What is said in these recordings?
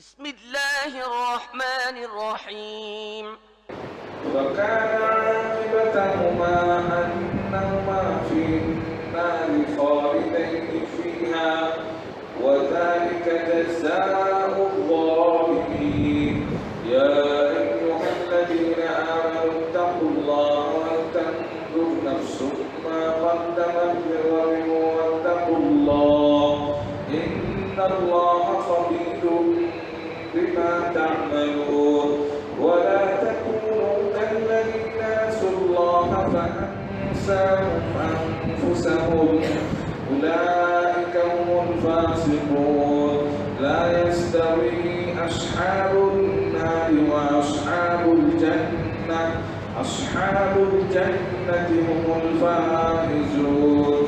بسم الله الرحمن الرحيم وكان عاقبتهما أنهما في النار خالدين فيها وذلك جزاء الظالمين يا أيها الذين آمنوا اتقوا الله ولتنظر نفس ما قدمت لغد واتقوا الله إن الله خبير بما تعملون ولا تكونوا كالذين نسوا الله فأنساهم أنفسهم أولئك هم الفاسقون لا يستوي أصحاب النار وأصحاب الجنة أصحاب الجنة هم الفائزون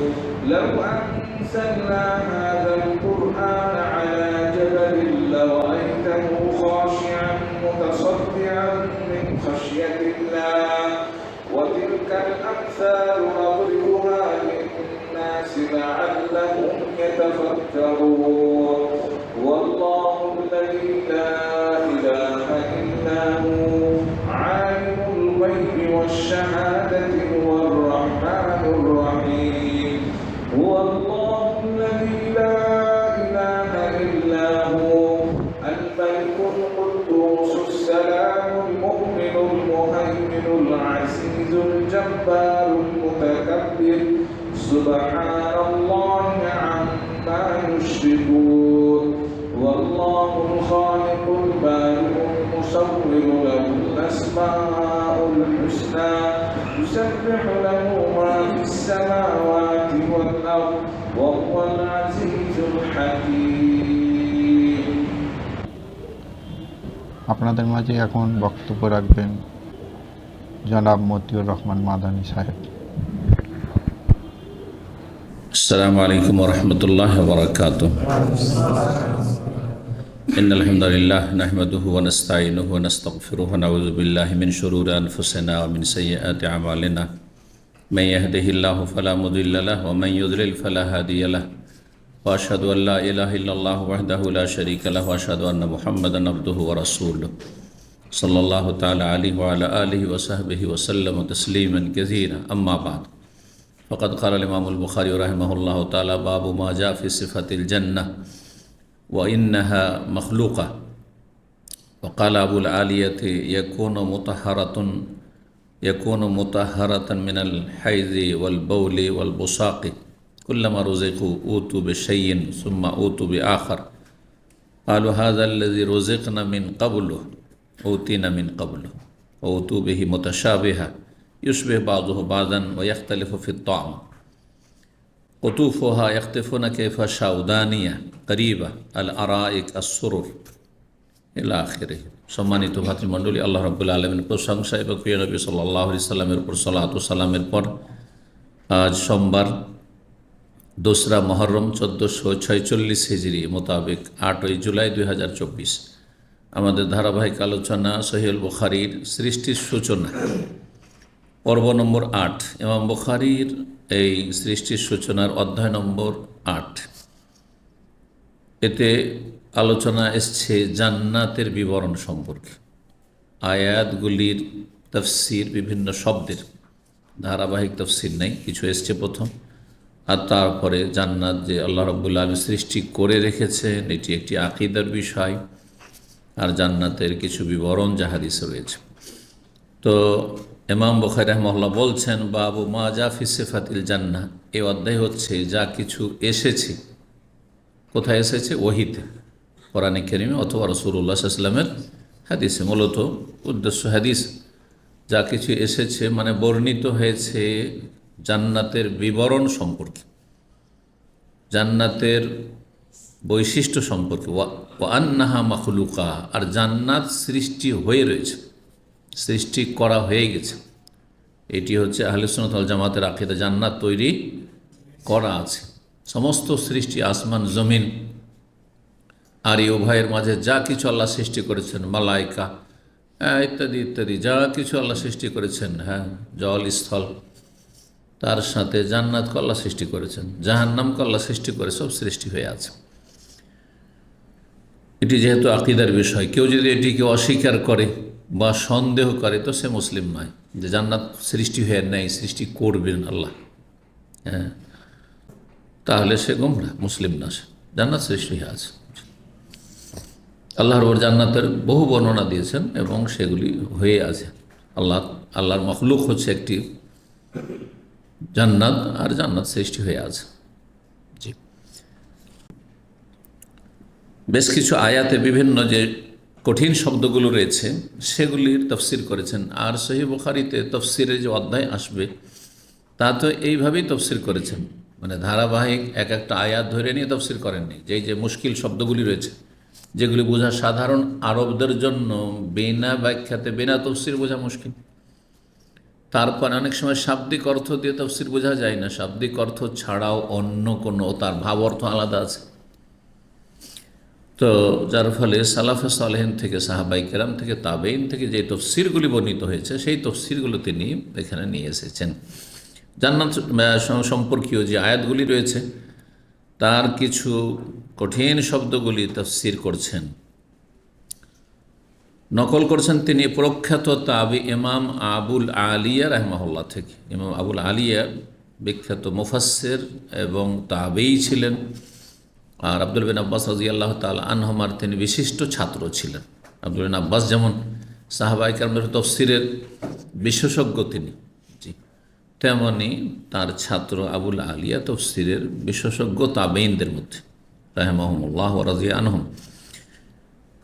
لو أنزلنا هذا القرآن على جبل لرأيته خاشعا متصدعا من خشية الله وتلك الأمثال نضربها للناس لعلهم يتفكرون والله الذي لا إله إلا هو عالم الغيب والشهادة هو الرحمن الرحيم هو الله الذي لا إله إلا هو الملك القدوس السلام المؤمن المهيمن العزيز الجبار المتكبر سبحان الله عما يشركون والله الخالق البارئ المصور له الأسماء الحسنى يسبح له ما في السماوات والأرض وهو العزيز الحكيم আপনাদের মাঝে এখন বক্তব্য রাখবেন জনাব মতিউর রহমান মাদানী সাহেব। السلام عليكم ورحمة الله وبركاته إن الحمد لله نحمده ونستعينه ونستغفره ونعوذ بالله من شرور أنفسنا ومن سيئات أعمالنا من يهده الله فلا مضل له ومن يضلل فلا هادي له وأشهد أن لا إله إلا الله وحده لا شريك له وأشهد أن محمدا عبده ورسوله صلى الله تعالى عليه وعلى آله وصحبه وسلم تسليما كثيرا أما بعد فقد قال الإمام البخاري رحمه الله تعالى باب ما جاء في صفة الجنة وإنها مخلوقة وقال أبو العالية يكون مطهرة من الحيض والبول والبصاق كلما رزقوا أوتوا بشيء ثم أوتوا بآخر قالوا هذا الذي رزقنا من قبله أوتينا من قبله وأوتوا به متشابها يشبه بعضه بعضا ويختلف في الطعم قطوفها يختفون كيف شاء دانية قريبة الأرائك السرر إلى آخره সম্মানিত ভাতৃমণ্ডলী, আল্লাহ রাব্বুল আলামিনের প্রশংসা এবং প্রিয় নবী সাল্লাল্লাহু আলাইহি সাল্লামের উপর সালাত ও সালামের পর আজ সোমবার 2রা মুহররম 1446 হিজরি মোতাবেক 8ই জুলাই 2024 আমাদের ধারাবাহিক আলোচনা সহিহুল বুখারীর সৃষ্টির সূচনা পর্ব নম্বর 8। ইমাম বুখারীর এই সৃষ্টির সূচনার অধ্যায় নম্বর 8। এতে আলোচনা এসছে জান্নাতের বিবরণ সম্পর্কে। আয়াতগুলির তাফসির, বিভিন্ন শব্দের ধারাবাহিক তাফসির নেই, কিছু এসছে প্রথম, আর তারপরে জান্নাত যে আল্লাহ রাব্বুল আলামিন সৃষ্টি করে রেখেছেন এটি একটি আকীদার বিষয়, আর জান্নাতের কিছু বিবরণ যা হাদিসে রয়েছে। তো ইমাম বুখারী রাহিমাহুল্লাহ বলছেন বাবু মা জা ফি সিফাতিল জান্নাহ, এই অধ্যায় হচ্ছে যা কিছু এসেছে। কোথায় এসেছে? ওহীতে, কোরআনে কারীমে অথবা রাসূলুল্লাহ সাল্লাল্লাহু আলাইহি ওয়াসাল্লামের হাদিসে। মূলত উদ্দেশ্য হাদিস, যা কিছু এসেছে মানে বর্ণিত হয়েছে জান্নাতের বিবরণ সম্পর্কে, জান্নাতের বৈশিষ্ট্য সম্পর্কে। ওয়া আন্নাহা মাখলুকা, আর জান্নাত সৃষ্টি হয়ে রয়েছে, সৃষ্টি করা হয়ে গেছে। এটি হচ্ছে আহলে সুন্নাত ওয়াল জামাতের আকীদা, জান্নাত তৈরি করা আছে। সমস্ত সৃষ্টি, আসমান জমিন আর এই উভয়ের মাঝে যা কিছু আল্লাহ সৃষ্টি করেছেন, মালাইকা ইত্যাদি ইত্যাদি যা কিছু আল্লাহ সৃষ্টি করেছেন, হ্যাঁ, জল স্থল, তার সাথে জান্নাতকে আল্লাহ সৃষ্টি করেছেন, জাহান্নামকে আল্লাহ সৃষ্টি করে সব সৃষ্টি হয়ে আছে। এটি যেহেতু আকিদার বিষয়, কেউ যদি এটিকে অস্বীকার করে বা সন্দেহ করে তো সে মুসলিম নয়, যে জান্নাত সৃষ্টি হয়ে নেই, সৃষ্টি করবেন আল্লাহ, হ্যাঁ, তাহলে সে গোমরা, মুসলিম না, সে জান্নাত সৃষ্টি হয়ে আছে। আল্লাহর জান্নাতের বহু বর্ণনা দিয়েছেন এবং সেগুলি হয়ে আছে। আল্লাহর মখলুক হচ্ছে একটি জান্নাত, আর জান্নাত সৃষ্টি হয়ে আছে। জি, বেশ কিছু আয়াতে বিভিন্ন যে কঠিন শব্দগুলো রয়েছে সেগুলির তফসির করেছেন। আর সহিহ বুখারীতে তফসিরের যে অধ্যায় আসবে তা তো এইভাবেই তফসির করেছেন, মানে ধারাবাহিক এক একটা আয়াত ধরে নিয়ে তফসির করেননি। যে মুশকিল শব্দগুলি রয়েছে, যেগুলি বোঝা সাধারণ আরবদের জন্য বিনা ব্যাখ্যাতে বিনা তফসির বোঝা মুশকিল। তারপর অনেক সময় শাব্দিক অর্থ দিয়ে তফসির বোঝা যায় না, শাব্দিক অর্থ ছাড়াও অন্য কোনো তার ভাব অর্থ আলাদা আছে। তো যার ফলে সালাফে সালেহিন থেকে, সাহাবাই কেরাম থেকে, তাবেইন থেকে যে তফসিরগুলি বর্ণিত হয়েছে সেই তফসিরগুলো তিনি এখানে নিয়ে এসেছেন। জান্নাত সম্পর্কীয় যে আয়াতগুলি রয়েছে তার কিছু কঠিন শব্দগুলি তফসির করছেন, নকল করছেন তিনি প্রখ্যাত তাবি ইমাম আবুল আলিয়া রাহমাহুল্লাহ থেকে। ইমাম আবুল আলিয়া বিখ্যাত মুফাসসির এবং তাবেই ছিলেন, আর আব্দুল বিন আব্বাস রাদিয়াল্লাহু তাআলা আনহুমার তিনি বিশিষ্ট ছাত্র ছিলেন। আব্দুল বিন আব্বাস যেমন সাহাবায়ে কেরামের তফসিরের বিশেষজ্ঞ তিনি, জি, তেমনি তার ছাত্র আবুল আলিয়া তফসিরের বিশেষজ্ঞ তাবেইনদের মধ্যে রাহিমাহুমুল্লাহ ওয়া রাদিয়া আনহুম।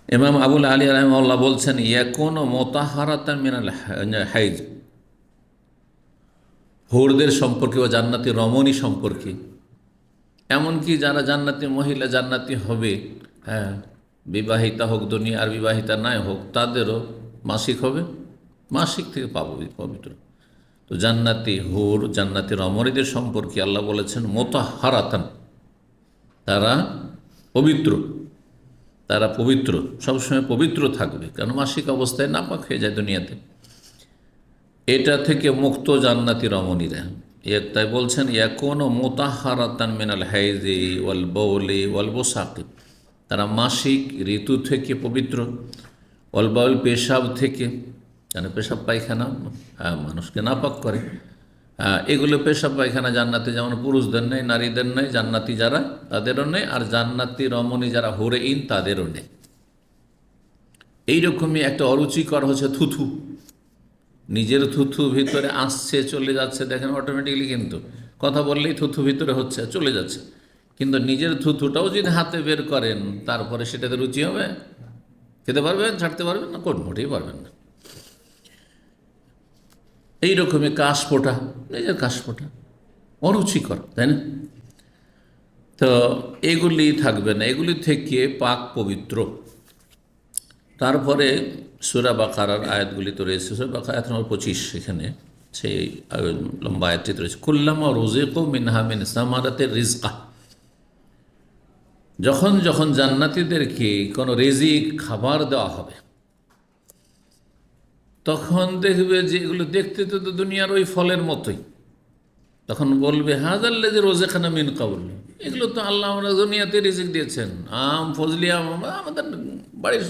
ইমাম আবুল আলিয়া রাহিমাহুল্লাহ বলছেন, ইয়াকুনু মুতাহহারাতান মিনাল হাইজ, হুরদের সম্পর্কে বা জান্নাতি রমণী সম্পর্কে, এমনকি যারা জান্নাতি মহিলা জান্নাতি হবে, হ্যাঁ, বিবাহিতা হোক দুনিয়া আর বিবাহিতা নাই হোক, তাদেরও মাসিক হবে, মাসিক থেকে পাবো পবিত্র। তো জান্নাতি হুর, জান্নাতি রমণীদের সম্পর্কে আল্লাহ বলেছেন মুতাহহারাতান, তারা পবিত্র, তারা পবিত্র, সবসময় পবিত্র থাকবে, কারণ মাসিক অবস্থায় নাপাক হয়ে যায় দুনিয়াতে। এটা থেকে মুক্ত জান্নাতি রমণীরা। তাই বলছেন ইয়াকুনু মুতাহহারাতান মিনাল হাইজি ওয়াল বাউলি ওয়াল বুসাকি, তারা মাসিক ঋতু থেকে পবিত্র, ওয়াল বাউল পেশাব থেকে, কেন পেশাব পায়খানা মানুষকে নাপাক করে, এগুলো পেশাব পায়খানা জান্নাতি যেমন পুরুষদের নেই, নারীদের নেই, জান্নাতি যারা তাদেরও নেই, আর জান্নাতি রমণী যারা হুরে ইন তাদেরও নেই। এইরকমই একটা অরুচিকর হচ্ছে থুথু, নিজের থুথু ভিতরে আসছে চলে যাচ্ছে, দেখেন অটোমেটিকলি, কিন্তু কথা বললেই থুথু ভিতরে হচ্ছে চলে যাচ্ছে, কিন্তু নিজের থুথুটাও যদি হাতে বের করেন তারপরে সেটাতে রুচি হবে, খেতে পারবেন, ছাড়তে পারবেন না, কোন মোটেই পারবেন না। এইরকমই কাশফোঁটা, নিজের কাশফোঁটা অরুচিকর, তাই না? তো এগুলি থাকবে না, এগুলি থেকে পাক পবিত্র। তারপরে সূরা বাকারার আয়াতগুলি তো রয়েছে, সূরা বাকারা আয়াত নম্বর 25, সেখানে সেই লম্বা আয়াতটি রয়েছে, কুল্লামা রুজিকু মিনহা মিন সামারাতির রিজকা, যখন যখন জান্নাতীদেরকে কোনো রিজিক খাবার দেওয়া হবে তখন দেখবে যে এগুলো দেখতে তো দুনিয়ার ওই ফলের মতোই, তখন বলবে হাযাল্লাযী রাযাকানা মিন ক্বাবল, এগুলো তো আল্লাহ আমরা দুনিয়াতে রিজিক দিয়েছেন, আম, ফজলি আম, আমাদের বাড়ির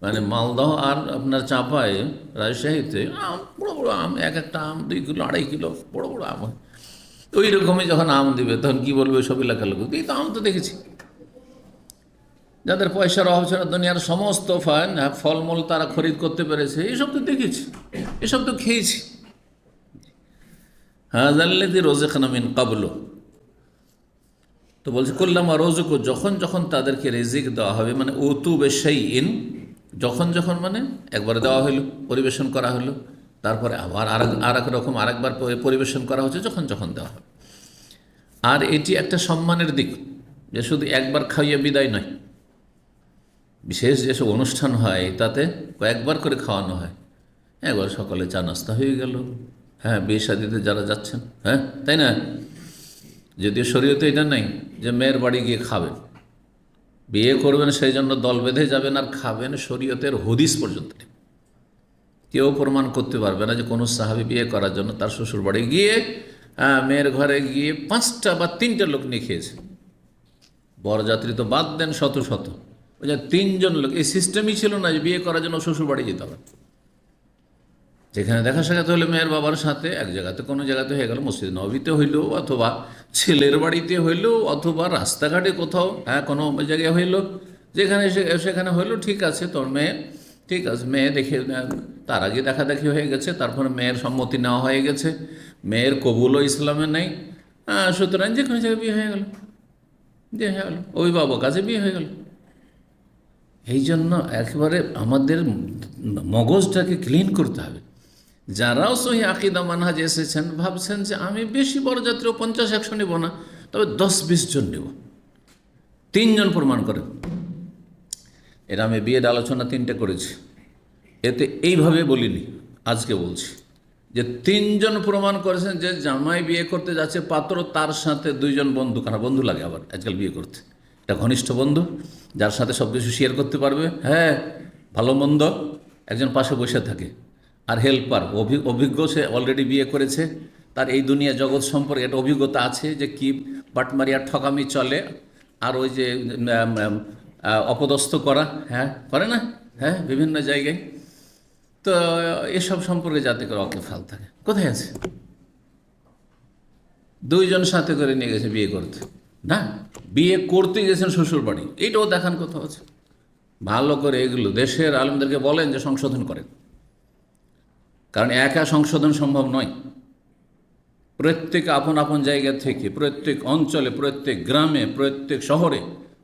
মানে মালদহ আর আপনার চাঁপায় রাজশাহীতে আম, বড়ো বড়ো আম, এক একটা আম 2 কিলো 2.5 কিলো বড়ো বড়ো আম, ওই রকমই যখন আম দিবে তখন কী বলবে সব এলাকার লোক, এই তো আম তো দেখেছি। যাদের পয়সার অভাব ছিল দুনিয়ার সমস্ত ফলমূল তারা খরিদ করতে পেরেছে, এইসব তো দেখেছি, এসব তো খেয়েছি। হাযাল্লাযী রাযাকানা মিন ক্বাবল, তো বলছে কুল্লামা রুজিকু, যখন যখন তাদেরকে রিজিক দেওয়া হবে, মানে উতু বিশাইইন, যখন যখন মানে একবার দেওয়া হলো, পরিবেশন করা হলো, তারপরে আবার আরেক রকম আরেকবার পরিবেশন করা হচ্ছে, যখন যখন দেওয়া হবে। আর এটি একটা সম্মানের দিক, যে শুধু একবার খাইয়ে বিদায় নয়, বিশেষ যেসব অনুষ্ঠান হয় তাতে কয়েকবার করে খাওয়ানো হয়, একবার সকালে চা নাস্তা হয়ে গেল, হ্যাঁ, বিয়ে শাদিতে যারা যাচ্ছেন, হ্যাঁ, তাই না? যদিও শরীয়তে এটা নেই যে মেয়ের বাড়ি গিয়ে খাবেন, বিয়ে করবেন সেই জন্য দল বেঁধে যাবেন আর খাবেন, শরীয়তের হদিস পর্যন্ত নেই। কেউ প্রমাণ করতে পারবে না যে কোনো সাহাবী বিয়ে করার জন্য তার শ্বশুর বাড়ি গিয়ে মেয়ের ঘরে গিয়ে 5টা বা 3টা লোক নিয়ে খেয়েছে। বরযাত্রী তো বাদ দেন, শত শত, ওই যে 3 জন লোক, এই সিস্টেমই ছিল না যে বিয়ে করার জন্য শ্বশুর বাড়ি যেতে হবে। যেখানে দেখা সাক্ষাৎ হলে মেয়ের বাবার সাথে এক জায়গাতে, কোনো জায়গাতে হয়ে গেল, মসজিদ নববীতে হইলো, অথবা ছেলের বাড়িতে হইলো, অথবা রাস্তাঘাটে কোথাও, কোনো জায়গায় হইলো, যেখানে সেখানে হইলো, ঠিক আছে, তোর মেয়ে, ঠিক আছে, মেয়ে দেখে, তার আগে দেখা দেখি হয়ে গেছে, তারপরে মেয়ের সম্মতি নেওয়া হয়ে গেছে, মেয়ের কবুলও ইসলামে নেই, সুতরাং যে কোনো জায়গায় বিয়ে হয়ে গেল, যে হয়ে গেল, অভিভাবক কাছে বিয়ে হয়ে গেল। এই জন্য একেবারে আমাদের মগজটাকে ক্লিন করতে হবে। যারাও সহি আকিদা মানহাজ এসেছেন, ভাবছেন যে আমি বেশি বরযাত্রীও 50-100 নেব না, তবে 10-20 জন নেব, 3 জন প্রমাণ করেন। এরা আমি বিয়ের আলোচনা 3টে করেছি, এতে এইভাবে বলিনি, আজকে বলছি যে 3 জন প্রমাণ করেছেন যে জামাই বিয়ে করতে যাচ্ছে, পাত্র তার সাথে 2 জন বন্ধু, কারণ বন্ধু লাগে আবার আজকাল বিয়ে করতে, এটা ঘনিষ্ঠ বন্ধু যার সাথে সব কিছু শেয়ার করতে পারবে, হ্যাঁ, ভালো মন্দ, একজন পাশে বসে থাকে, আর হেল্পার, অভিজ্ঞ, সে অলরেডি বিয়ে করেছে, তার এই দুনিয়া জগৎ সম্পর্কে একটা অভিজ্ঞতা আছে যে কি বাটমারি আর ঠকামি চলে, আর ওই যে অপদস্থ করা, হ্যাঁ, করে না, হ্যাঁ, বিভিন্ন জায়গায়। তো এসব সম্পর্কে যাতে করে ওয়াকিবহাল থাকে। কোথায় আছে? 2 জন সাথে করে নিয়ে গেছে বিয়ে করতে, না, বিয়ে করতে গেছেন শ্বশুর বাড়ি, এইটাও দেখান কোথাও আছে। ভালো করে এগুলো দেশের আলেমদেরকে বলেন যে সংশোধন করেন, কারণ একা সংশোধন সম্ভব নয়। প্রত্যেক আপন আপন জায়গা থেকে, প্রত্যেক অঞ্চলে, প্রত্যেক গ্রামে, প্রত্যেক শহরে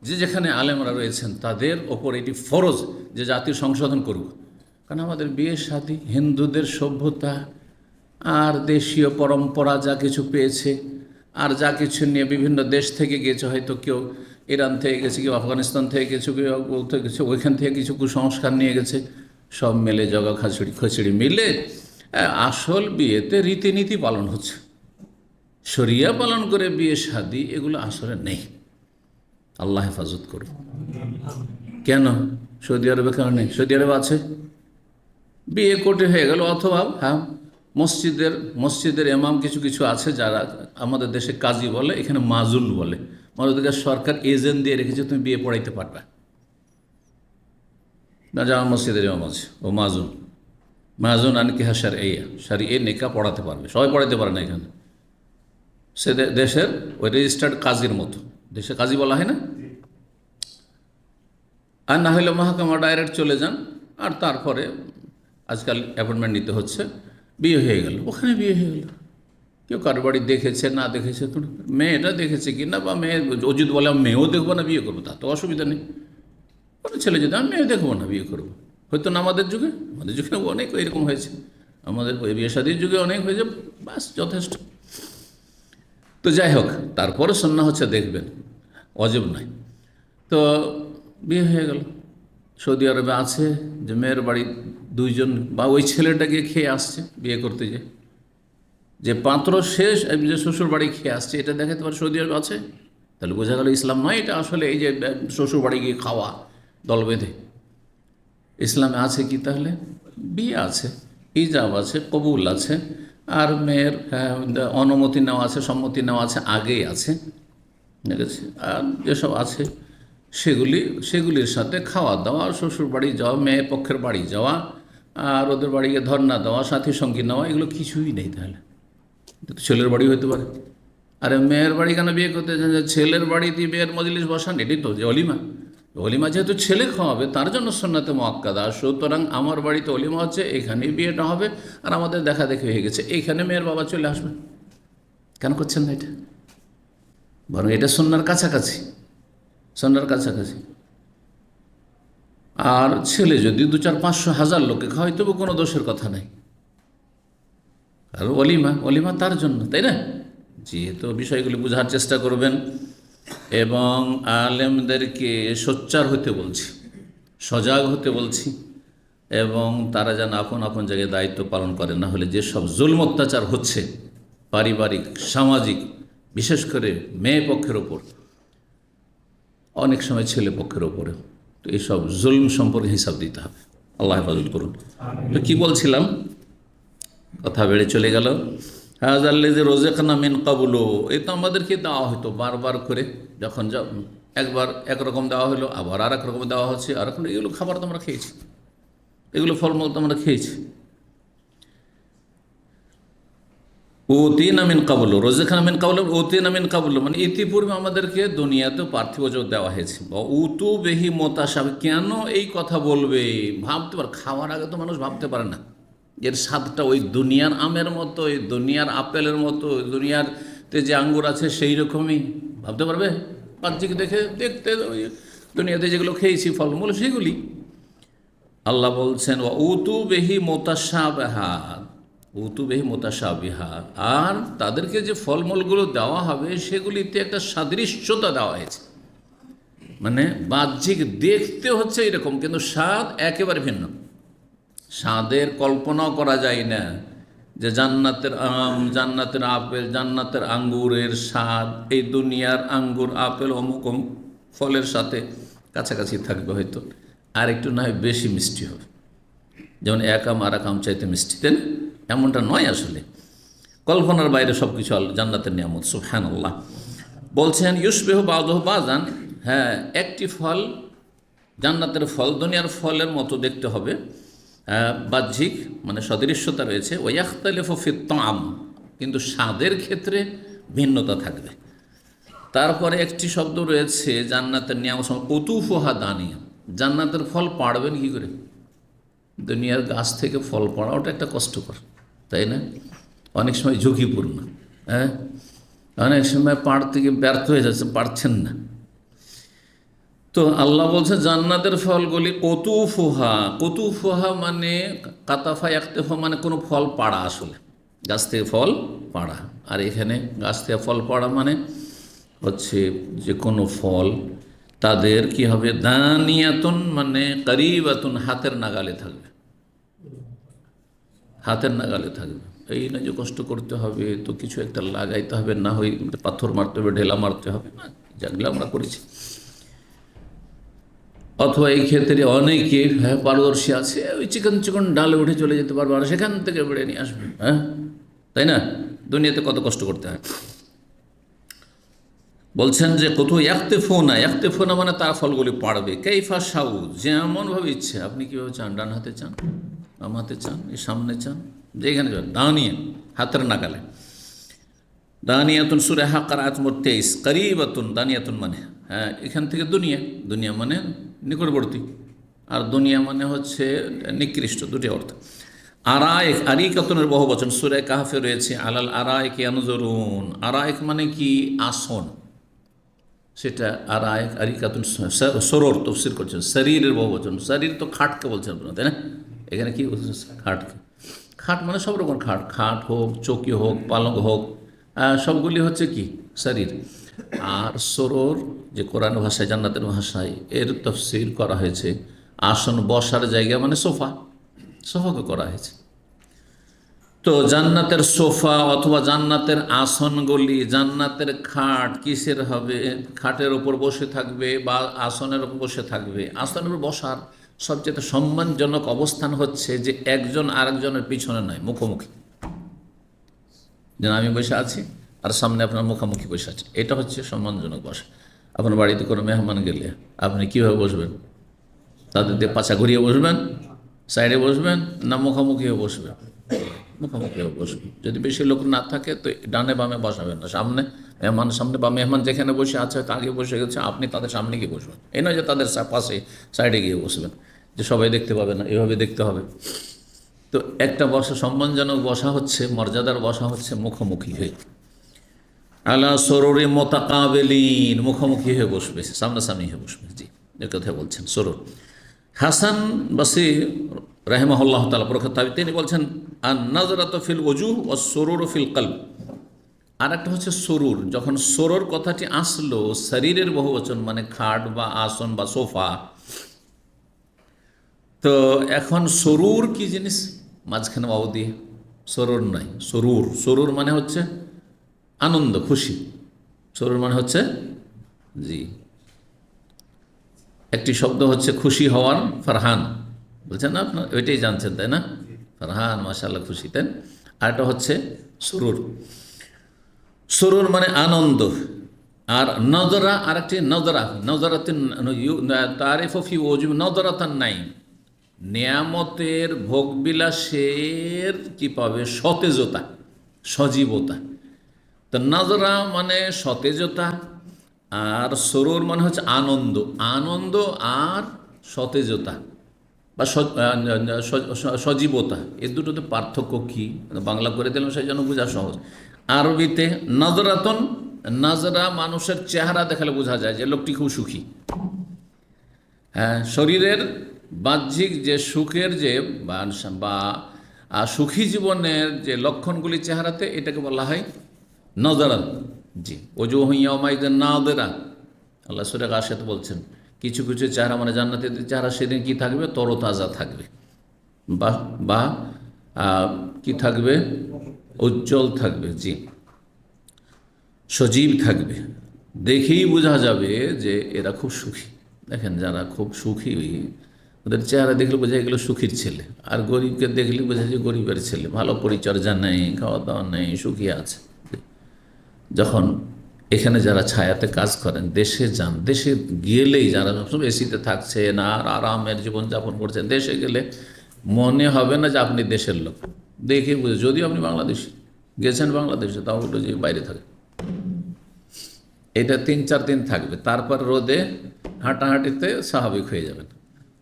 যে যেখানে আলেমরা রয়েছেন, তাদের ওপর এটি ফরজ যে জাতির সংশোধন করুক। কারণ আমাদের বিয়ে শাদী, হিন্দুদের সভ্যতা আর দেশীয় পরম্পরা যা কিছু পেয়েছে, আর যা কিছু নিয়ে বিভিন্ন দেশ থেকে গেছে, হয়তো কেউ ইরান থেকে গেছে, কেউ আফগানিস্তান থেকে গেছে, কেউ ওইখান থেকে কিছু কুসংস্কার নিয়ে গেছে, সব মিলে জগা খিচুড়ি মিলে আসল বিয়েতে রীতিনীতি পালন হচ্ছে। শরিয়া পালন করে বিয়ে শাদী এগুলো আসলে নেই। আল্লাহ হেফাজত করুন। কেন সৌদি আরবে কেন নেই? সৌদি আরবে আছে, বিয়ে কোর্টে হয়ে গেল, অথবা হ্যাঁ মসজিদের ইমাম কিছু কিছু আছে যারা আমাদের দেশে কাজী বলে, এখানে মাজুল বলে, আমাদেরকে সরকার এজেন্ট দিয়ে রেখেছে, তুমি বিয়ে পড়াইতে পারবে না। জামা মসজিদের ইমাম আছে, ও মাজুন আনকি হাসার সারি এ নেকা পড়াতে পারবে, সবাই পড়াইতে পারে না এখানে। সে দেশের ওই রেজিস্টার্ড কাজীর মতো, দেশে কাজী বলা হয় না, আর না হলে মহাকামা ডাইরেক্ট চলে যান, আর তারপরে আজকাল অ্যাপয়েন্টমেন্ট নিতে হচ্ছে, বিয়ে হয়ে গেল, ওখানে বিয়ে হয়ে গেল। কেউ কারো বাড়ি দেখেছে না দেখেছে, মেয়েটা দেখেছে কি না, বা মেয়ে ও যদি বলে আমি মেয়েও দেখবো না বিয়ে করবো, তা তো অসুবিধা নেই। কোনো ছেলে যদি আমি মেয়ে দেখবো না বিয়ে করবো, হয়তো না আমাদের যুগে অনেক এরকম হয়েছে, আমাদের বিয়ে শাদীর যুগে অনেক হয়েছে, বাস যথেষ্ট। তো যাই হোক, তারপরে সুন্নাহ হচ্ছে দেখবেন, অজব নাই। তো বিয়ে হয়ে গেল। সৌদি আরবে আছে যে মেয়ের বাড়ি 2 জন, বা ওই ছেলেটাকে খেয়ে আসছে বিয়ে করতে, যে পাত্র শেষ যে শ্বশুর বাড়ি খেয়ে আসছে, এটা দেখাতে পারে সৌদি আরবে আছে। তাহলে বোঝা গেল ইসলাম নয় এটা আসলে, এই যে শ্বশুর বাড়ি গিয়ে খাওয়া দল বেঁধে। ইসলামে আছে কি তাহলে? বিয়ে আছে, ইজাব আছে, কবুল আছে, আর মেয়ের অনুমতি নেওয়া আছে, সম্মতি নেওয়া আছে, আগেই আছে, ঠিক আছে। আর যেসব আছে সেগুলির সাথে খাওয়া দাওয়া, শ্বশুর বাড়ি যাওয়া, মেয়ে পক্ষের বাড়ি যাওয়া, আর ওদের বাড়ি গিয়ে ধর্না দেওয়া, সাথী সঙ্গী নেওয়া, এগুলো কিছুই নেই। তাহলে ছেলের বাড়ি হইতে পারে। আরে মেয়ের বাড়ি কেন বিয়ে করতে চান? ছেলের বাড়িতে বিয়ের মজলিস বসান, এটাই তো যে অলিমা যেহেতু ছেলে খাওয়াবে, তার জন্য সুন্নাতে মুআক্কাদা। সুতরাং আমার বাড়িতে অলিমা হচ্ছে, এখানেই বিয়েটা হবে, আর আমাদের দেখা দেখি হয়ে গেছে, এইখানে মেয়ের বাবা চলে আসবে। কেন করছেন না এটা? বরং এটা সুন্নার কাছাকাছি। আর ছেলে যদি 2-4-500-1000 লোকে খাওয়াই, তবু কোনো দোষের কথা নাই। আর অলিমা তার জন্য, তাই না? যেহেতু বিষয়গুলি বোঝার চেষ্টা করবেন, এবং আলেমদেরকে সোচ্চার হতে বলছি, সজাগ হতে বলছি, এবং তারা যেন আপন আপন জায়গায় দায়িত্ব পালন করে। না হলে যেসব জুলম অত্যাচার হচ্ছে পারিবারিক, সামাজিক, বিশেষ করে মেয়ে পক্ষের ওপর, অনেক সময় ছেলে পক্ষের ওপরে, তো এইসব জুলম সম্পর্কে হিসাব দিতে হবে। আল্লাহ হেফাজত করুন। তো কী বলছিলাম, কথা বেড়ে চলে গেল। হাযাল্লাযী রাযাকনা মিন ক্বাবলু, এ তো আমাদেরকে দেওয়া হতো বারবার করে, যখন একবার একরকম দেওয়া হলো, আবার আর এক রকম দেওয়া হচ্ছে, আর এখন এগুলো খাবার তো আমরা খেয়েছি, এগুলো ফলমূল তো আমরা খেয়েছি। ওতিন আমিন কাবুল, রোজেখান আমিন কাবুল, ওতিন আমিন কাবুল মানে ইতিপূর্বে আমাদেরকে দুনিয়াতেও পার্থিব জগৎ দেওয়া হয়েছে। উতু বেহি মোতাসাব, কেন এই কথা বলবে? ভাবতে পারে, খাওয়ার আগে তো মানুষ ভাবতে পারে না এর স্বাদটা ওই দুনিয়ার আমের মতো, ওই দুনিয়ার আপেলের মতো, ওই দুনিয়াতে যে আঙ্গুর আছে সেই রকমই ভাবতে পারবে? বাহ্যিক দেখতে ওই দুনিয়াতে যেগুলো খেয়েছি ফলমূল সেগুলি। আল্লাহ বলছেন উতু বেহি মোতাসাবিহাত, উতু বেহি মোতাসাবিহাত, আর তাদেরকে যে ফলমূলগুলো দেওয়া হবে সেগুলিতে একটা সাদৃশ্যতা দেওয়া হয়েছে, মানে বাহ্যিক দেখতে হচ্ছে এরকম কিন্তু স্বাদ একেবারে ভিন্ন। স্বাদের কল্পনাও করা যায় না যে জান্নাতের আম, জান্নাতের আপেল, জান্নাতের আঙ্গুরের স্বাদ এই দুনিয়ার আঙ্গুর আপেল অমুক অমুক ফলের সাথে কাছাকাছি থাকবে, হয়তো আর একটু না হয় বেশি মিষ্টি হবে, যেমন এক আম আর এক আম চাইতে মিষ্টি, তাই না? এমনটা নয় আসলে, কল্পনার বাইরে সব কিছু জান্নাতের নিয়ামত। সুবহানাল্লাহ। বলছেন ইউসবিহু বাযুহু বাযান, হ্যাঁ একটি ফল জান্নাতের ফল দুনিয়ার ফলের মতো দেখতে হবে, বাহ্যিক মানে সদৃশ্যতা রয়েছে। ওয়াখতালিফু ফিত তাআম, কিন্তু স্বাদের ক্ষেত্রে ভিন্নতা থাকবে। তারপরে একটি শব্দ রয়েছে জান্নাতের নিয়ামত, কুতুফুহা দানিয়া, জান্নাতের ফল পাড়বেন কী করে? দুনিয়ার গাছ থেকে ফল পাড়া ওটা একটা কষ্টকর, তাই না? অনেক সময় ঝুঁকিপূর্ণ, হ্যাঁ অনেক সময় পাড়তে গিয়ে ব্যর্থ হয়ে যাচ্ছে, পারছেন না। তো আল্লাহ বলছে জান্নাতের ফলগুলি কতুফুহা, কতুফুহা মানে কাতাফা একতেফা মানে কোনো ফল পাড়া, আসলে গাছ থেকে ফল পাড়া। আর এখানে গাছ থেকে ফল পাড়া মানে হচ্ছে যে কোনো ফল তাদের কি হবে, দানিয়াতুন মানে করিবাতুন, হাতের নাগালে থাকবে, হাতের নাগালে থাকবে। এই না যে কষ্ট করতে হবে, তো কিছু একটা লাগাইতে হবে, না হয় পাথর মারতে হবে, ঢেলা মারতে হবে না, যেগুলো আমরা করেছি। অথবা এই ক্ষেত্রে অনেকে হ্যাঁ পারদর্শী আছে, ওই চিকন ডালে উঠে চলে যেতে পারবে আর সেখান থেকে বেড়ে নিয়ে আসবে, হ্যাঁ তাই না? দুনিয়াতে কত কষ্ট করতে হয়। বলছেন যে কোথাও একতেফোনা মানে তার ফলগুলি পাড়বে, কাইফা সাউ, যেমনভাবে ইচ্ছে। আপনি কীভাবে চান? ডান হাতে চান, বাম হাতে চান, এই সামনে চান, যেখানে চান, দানিয়া হাতের নাগালে। দানিয়াতুন সূরা হাক্কার আয়াত নম্বর 23, করিবাতুন দানিয়াতুন মানে হ্যাঁ এখান থেকে দুনিয়া মানে নিকটবর্তী, আর দুনিয়া মানে হচ্ছে নিকৃষ্ট, দুটি অর্থ। আরায়েক, আরিকাতুনের বহু বচন, সূরা কাহফে রয়েছে আলাল আরায়েক ইয়ানজুরুন। আরায়েক মানে কি? আসন, সেটা আরায়েক আরিকাতুন সরোর তফসির করছেন, শরীরের বহু বচন। শরীর তো খাটকে বলছেন আপনারা, তাই না? এখানে কি বলছেন? খাটকে। খাট মানে সব রকম খাট, খাট হোক, চৌকি হোক, পালঙ্ক হোক, সবগুলি হচ্ছে কি শরীর। আর সরোর যে কোরআন ভাষায়, জান্নাতের ভাষায় এর তফসির করা হয়েছে আসন, বসার জায়গা মানে সোফা, সোফাকে করা হয়েছে। তো জান্নাতের সোফা অথবা জান্নাতের আসনগুলি, জান্নাতের খাট কিসের হবে? খাটের ওপর বসে থাকবে বা আসনের ওপর বসে থাকবে। আসনের উপর বসার সবচেয়ে সম্মানজনক অবস্থান হচ্ছে যে একজন আরেকজনের পিছনে নয়, মুখোমুখি। যেন আমি বসে আছি আর সামনে আপনার মুখোমুখি বসে আছে, এটা হচ্ছে সম্মানজনক বসা। আপনার বাড়িতে কোনো মেহমান গেলে আপনি কীভাবে বসবেন? তাদের দিয়ে পাছা ঘুরিয়ে বসবেন, সাইডে বসবেন, না মুখোমুখি হয়ে বসবেন? মুখোমুখি হয়ে বসবেন। যদি বেশি লোক না থাকে তো ডানে বামে বসাবেন না, সামনে মেহমান সামনে, বা মেহমান যেখানে বসে আছে হয়তো আগে বসে গেছে, আপনি তাদের সামনে গিয়ে বসবেন। এই নয় যে তাদের পাশে সাইডে গিয়ে বসবেন, যে সবাই দেখতে পাবে না, এভাবে দেখতে হবে। তো একটা বসা, সম্মানজনক বসা হচ্ছে, মর্যাদার বসা হচ্ছে মুখোমুখি হয়ে। আলা সরোরে মোতাকাবেলিন, মুখোমুখি হয়ে বসবে, সামনাসামনি হয়ে বসবে। জি, এর কথা বলছেন সরোর। হাসান বাসরি রাহিমাহুল্লাহ তাআলা প্রখ্যাত তাবী, তিনি বলছেন আন নাজরাতু ফিল ওজুহ ওয়াস সুরুরু ফিল কলব। আর একটা হচ্ছে সরুর, যখন সরুর কথাটি আসলো শরীরের বহুবচন মানে খাট বা আসন বা সোফা, তো এখন সরুর কি জিনিস? মাঝখানে বাবু দিয়ে সরুর নয়, সরুর। সরুর মানে হচ্ছে আনন্দ, খুশি। সরুর মানে হচ্ছে জি একটি শব্দ হচ্ছে খুশি হওয়ার, ফারহান বলছেন না আপনার, ওইটাই জানছেন তাই না? ফারহান মাশাআল্লাহ, খুশি। তাই আর এটা হচ্ছে সুরুর। সুরুর মানে আনন্দ, আর নজরা, আর একটি নজরা, নজরাতিন তারিফ ফি ওজু নজরাতান নাই, নিয়ামতের ভোগবিলাসের কি পাবে, সতেজতা, সজীবতা। তো নজরা মানে সতেজতা, আর সরুর মানে হচ্ছে আনন্দ, আনন্দ আর সতেজতা বা সজীবতা, এর দুটোতে পার্থক্য কী বাংলা করে দিলাম সেই জন্য বোঝা সহজ। আরবিতে নজরাতন, নজরা মানুষের চেহারা দেখালে বোঝা যায় যে লোকটি খুব সুখী। হ্যাঁ, শরীরের বাহ্যিক যে সুখের যে বা সুখী জীবনের যে লক্ষণগুলি চেহারাতে, এটাকে বলা হয় নজরা। জি, ওজুহু ইয়াওমাইযিন নাযিরা, আল্লাহ সূরা গাশিয়াতে বলছেন কিছু কিছু চেহারা মানে জান্নাতীদের চেহারা সেদিন কি থাকবে, তরতাজা থাকবে, বা কি থাকবে, উজ্জ্বল থাকবে, জি, সজীব থাকবে। দেখেই বোঝা যাবে যে এরা খুব সুখী। দেখেন যারা খুব সুখী ওদের চেহারা দেখলে বোঝা এগুলো সুখীর ছেলে, আর গরিবকে দেখলে বোঝা যায় গরিবের ছেলে, ভালো পরিচর্যা নেই, খাওয়া দাওয়া নেই, সুখী আছে। যখন এখানে যারা ছায়াতে কাজ করেন, দেশে যান, দেশে গেলেই যারা সব এসিতে থাকছেন আর আরামের জীবনযাপন করছেন, দেশে গেলে মনে হবে না যে আপনি দেশের লোক, দেখে বুঝে, যদিও আপনি বাংলাদেশি, গেছেন বাংলাদেশে, তাও হলো যে বাইরে থাকে। এটা 3-4 দিন থাকবে, তারপর রোদে হাঁটাহাঁটিতে স্বাভাবিক হয়ে যাবেন।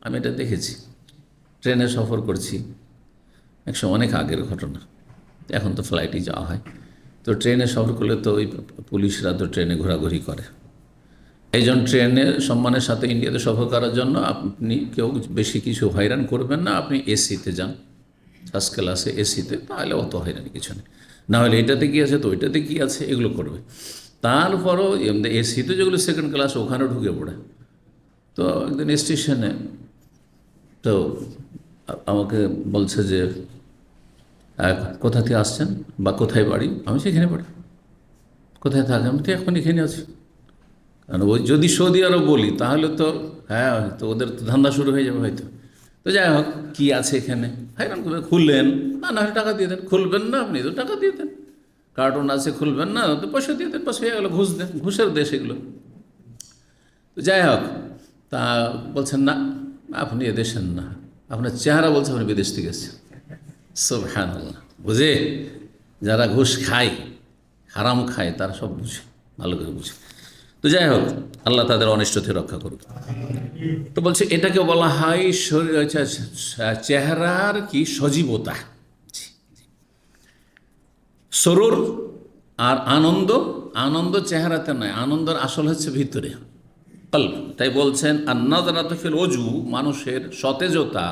আমি এটা দেখেছি, ট্রেনে সফর করছি, অনেক আগের ঘটনা, এখন তো ফ্লাইটেই যাওয়া হয়। তো ট্রেনে সফর করলে তো ওই পুলিশরা তো ট্রেনে ঘোরাঘুরি করে, এই জন্য ট্রেনে সম্মানের সাথে ইন্ডিয়াতে সফর করার জন্য আপনি কেউ বেশি কিছু হয়রান করবেন না। আপনি এসিতে যান, ফার্স্ট ক্লাসে এসিতে, তাহলে অত হয়রানি কিছু নেই। না হলে এটাতে কী আছে তো ওইটাতে কী আছে এগুলো করবে। তারপরও এসিতে যেগুলো সেকেন্ড ক্লাস, ওখানেও ঢুকে পড়ে। তো একদিন স্টেশনে তো আমাকে বলছে যে কোথা থেকে আসছেন বা কোথায় বাড়ি, আমি সেখানে বাড়ি। কোথায় থাকেন, আমি তো এখন এখানে আছি। কারণ ওই যদি সৌদি আরব বলি তাহলে তো হ্যাঁ, তো ওদের তো ধান্দা শুরু হয়ে যাবে হয়তো। তো যাই হোক, কী আছে এখানে, হাইরান করবে, খুললেন না, না হলে টাকা দিয়ে দেন, খুলবেন না আপনি তো টাকা দিয়ে দেন, কার্টুন আছে খুলবেন না তো পয়সা দিয়ে দেন, পয়সা হয়ে গেলো, ঘুষ দেন, ঘুষের দেশ এগুলো। তো যাই হোক, তা বলছেন না আপনি এদেশের না, আপনার চেহারা বলছে আপনি বিদেশ থেকে এসেছেন। সুবহানাল্লাহ, বুঝে যারা ঘুষ খায়, হারাম খায়, তারা সব বুঝে, ভালো করে বুঝে। তো যাই হোক, আল্লাহ তাদের অনিষ্ট থেকে রক্ষা করুক। তো বলছে এটাকে বলা হয় চেহারার কি সজীবতা, সরুর আর আনন্দ। আনন্দ চেহারাতে নয়, আনন্দের আসল হচ্ছে ভিতরে, কলব। তাই বলছেন আর নাযরাতু ফিল ওজু, মানুষের সতেজতা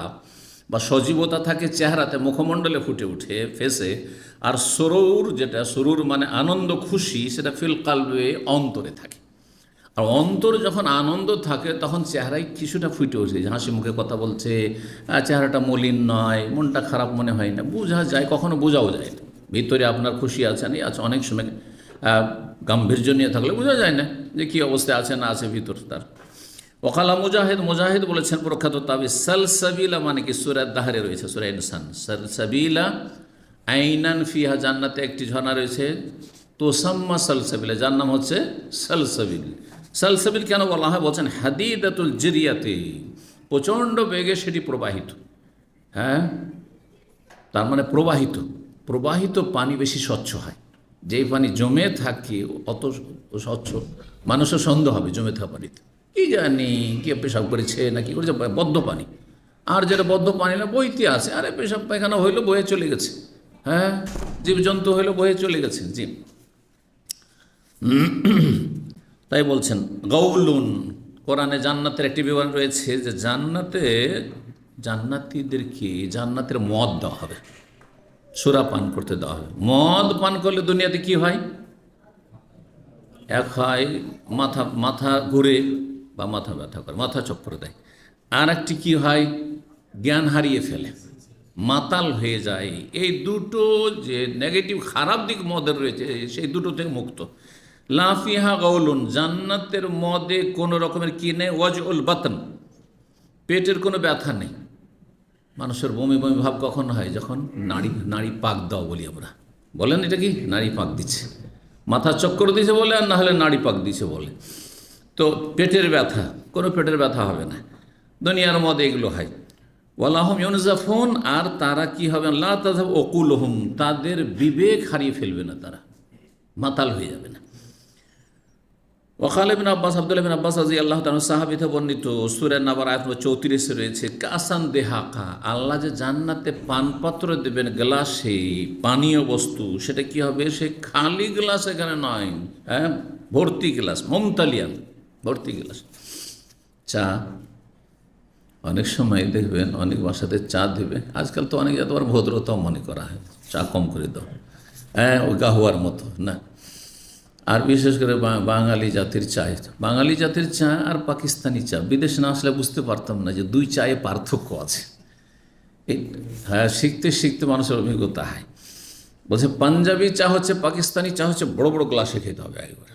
বা সজীবতা থাকে চেহারাতে, মুখমণ্ডলে ফুটে উঠে, ফেসে। আর সরুর, যেটা সরুর মানে আনন্দ, খুশি, সেটা ফিল কালবে, অন্তরে থাকে। আর অন্তরে যখন আনন্দ থাকে তখন চেহারায় কিছুটা ফুটে ওঠে, হাসি মুখে কথা বলছে, চেহারাটা মলিন নয়, মনটা খারাপ মনে হয় না, বোঝা যায়, কখনো বোঝাও যায় না ভিতরে আপনার খুশি আছেন। এই আছে অনেক সময় গাম্ভীর্য নিয়ে থাকলে বোঝা যায় না যে কী অবস্থায় আছে না আছে ভিতর তার। ওকালা মুজাহিদ, মুজাহিদ বলেছেন প্রখ্যাত তাবি, সালসাবিলা মানে কি সূরা দাহরে রয়েছে, সূরা ইনসান, সালসাবিলা আইনান ফিহা, জান্নাতে একটি ঝর্ণা রয়েছে, তোসাম্মা সালসাবিলা, যার নাম হচ্ছে সালসাবিল। সালসাবিল কেন বলা হয়, বলছেন হাদিদাতুল জিরিয়াতে, প্রচণ্ড বেগে সেটি প্রবাহিত। হ্যাঁ, তার মানে প্রবাহিত, প্রবাহিত পানি বেশি স্বচ্ছ হয়। যেই পানি জমে থাকে অত স্বচ্ছ, মানুষের সন্দেহ হবে জমে থাকা পানিতে, কি জানি কে পেশাব করেছে না কি করেছে, বদ্ধ পানি। আর যেটা বদ্ধ পানি না, বইতে আছে, আরে পেশাব পায়খানা হইলো বয়ে চলে গেছে, হ্যাঁ, জীবজন্তু হইলো বয়ে চলে গেছে, জি। তাই বলছেন গৌলুন, কোরআনে জান্নাতের একটি বিবরণ রয়েছে যে জান্নাতে জান্নাতীদেরকে জান্নাতের মদ দেওয়া হবে, সুরা পান করতে দেওয়া হবে। মদ পান করলে দুনিয়াতে কি হয়, এক হয় মাথা ঘুরে বা মাথা ব্যথা করে, মাথা চক্কর দেয়। আর একটি কী হয়, জ্ঞান হারিয়ে ফেলে, মাতাল হয়ে যায়। এই দুটো যে নেগেটিভ খারাপ দিক মদের রয়েছে, সেই দুটো থেকে মুক্ত। লাফিহা গৌলুন, জান্নাতের মদে কোনো রকমের কি নেই, ওয়াজউল বাতন, পেটের কোনো ব্যথা নেই। মানুষের বমি বমি ভাব কখন হয়, যখন নাড়ি পাক দাও বলি আমরা, বলেন এটা কি নাড়ি পাক দিচ্ছে। মাথা চক্কর দিয়েছে বলে, আর না হলে নাড়ি পাক দিয়েছে বলে। তো পেটের ব্যথা, কোনো পেটের ব্যথা হবে না, দুনিয়ার মধ্যে এগুলো হয়। ওয়ালাহুম ইউনজাফুন, আর তারা কি হবে, লা তাযহাব উকুলুহুম, তাদের বিবেক হারিয়ে ফেলবে না, তারা মাতাল হয়ে যাবে না। ওয়াকাল ইবনে আব্বাস, আব্দুল্লাহ ইবনে আব্বাস রাদিয়াল্লাহু তাআলা সাহাবীতে বর্ণিত, সূরা নাবার আয়াত 34 রয়েছে, কাসান দেহাকা, আল্লাহ যে জান্নাতে পানপাত্র দেবেন, গ্লাসে পানীয় বস্তু, সেটা কি হবে, সে খালি গ্লাস এখানে নয়, হ্যাঁ, ভর্তি গ্লাস, মুমতালিয়ান, ভর্তি গ্লাস। চা, অনেক সময় দেখবেন অনেক বাসাতে চা দেবে, আজকাল তো অনেক এতবার ভদ্রতাও মনে করা হয়, চা কম করে দাও, হ্যাঁ, ওই গাহুয়ার মতো না। আর বিশেষ করে বাঙালি জাতির চা, বাঙালি জাতির চা আর পাকিস্তানি চা, বিদেশে না আসলে বুঝতে পারতাম না যে দুই চায়ে পার্থক্য আছে। হ্যাঁ, শিখতে শিখতে মানুষের অভিজ্ঞতা হয়। বলছে পাঞ্জাবি চা হচ্ছে, পাকিস্তানি চা হচ্ছে বড় বড় গ্লাসে খেতে হবে একবার,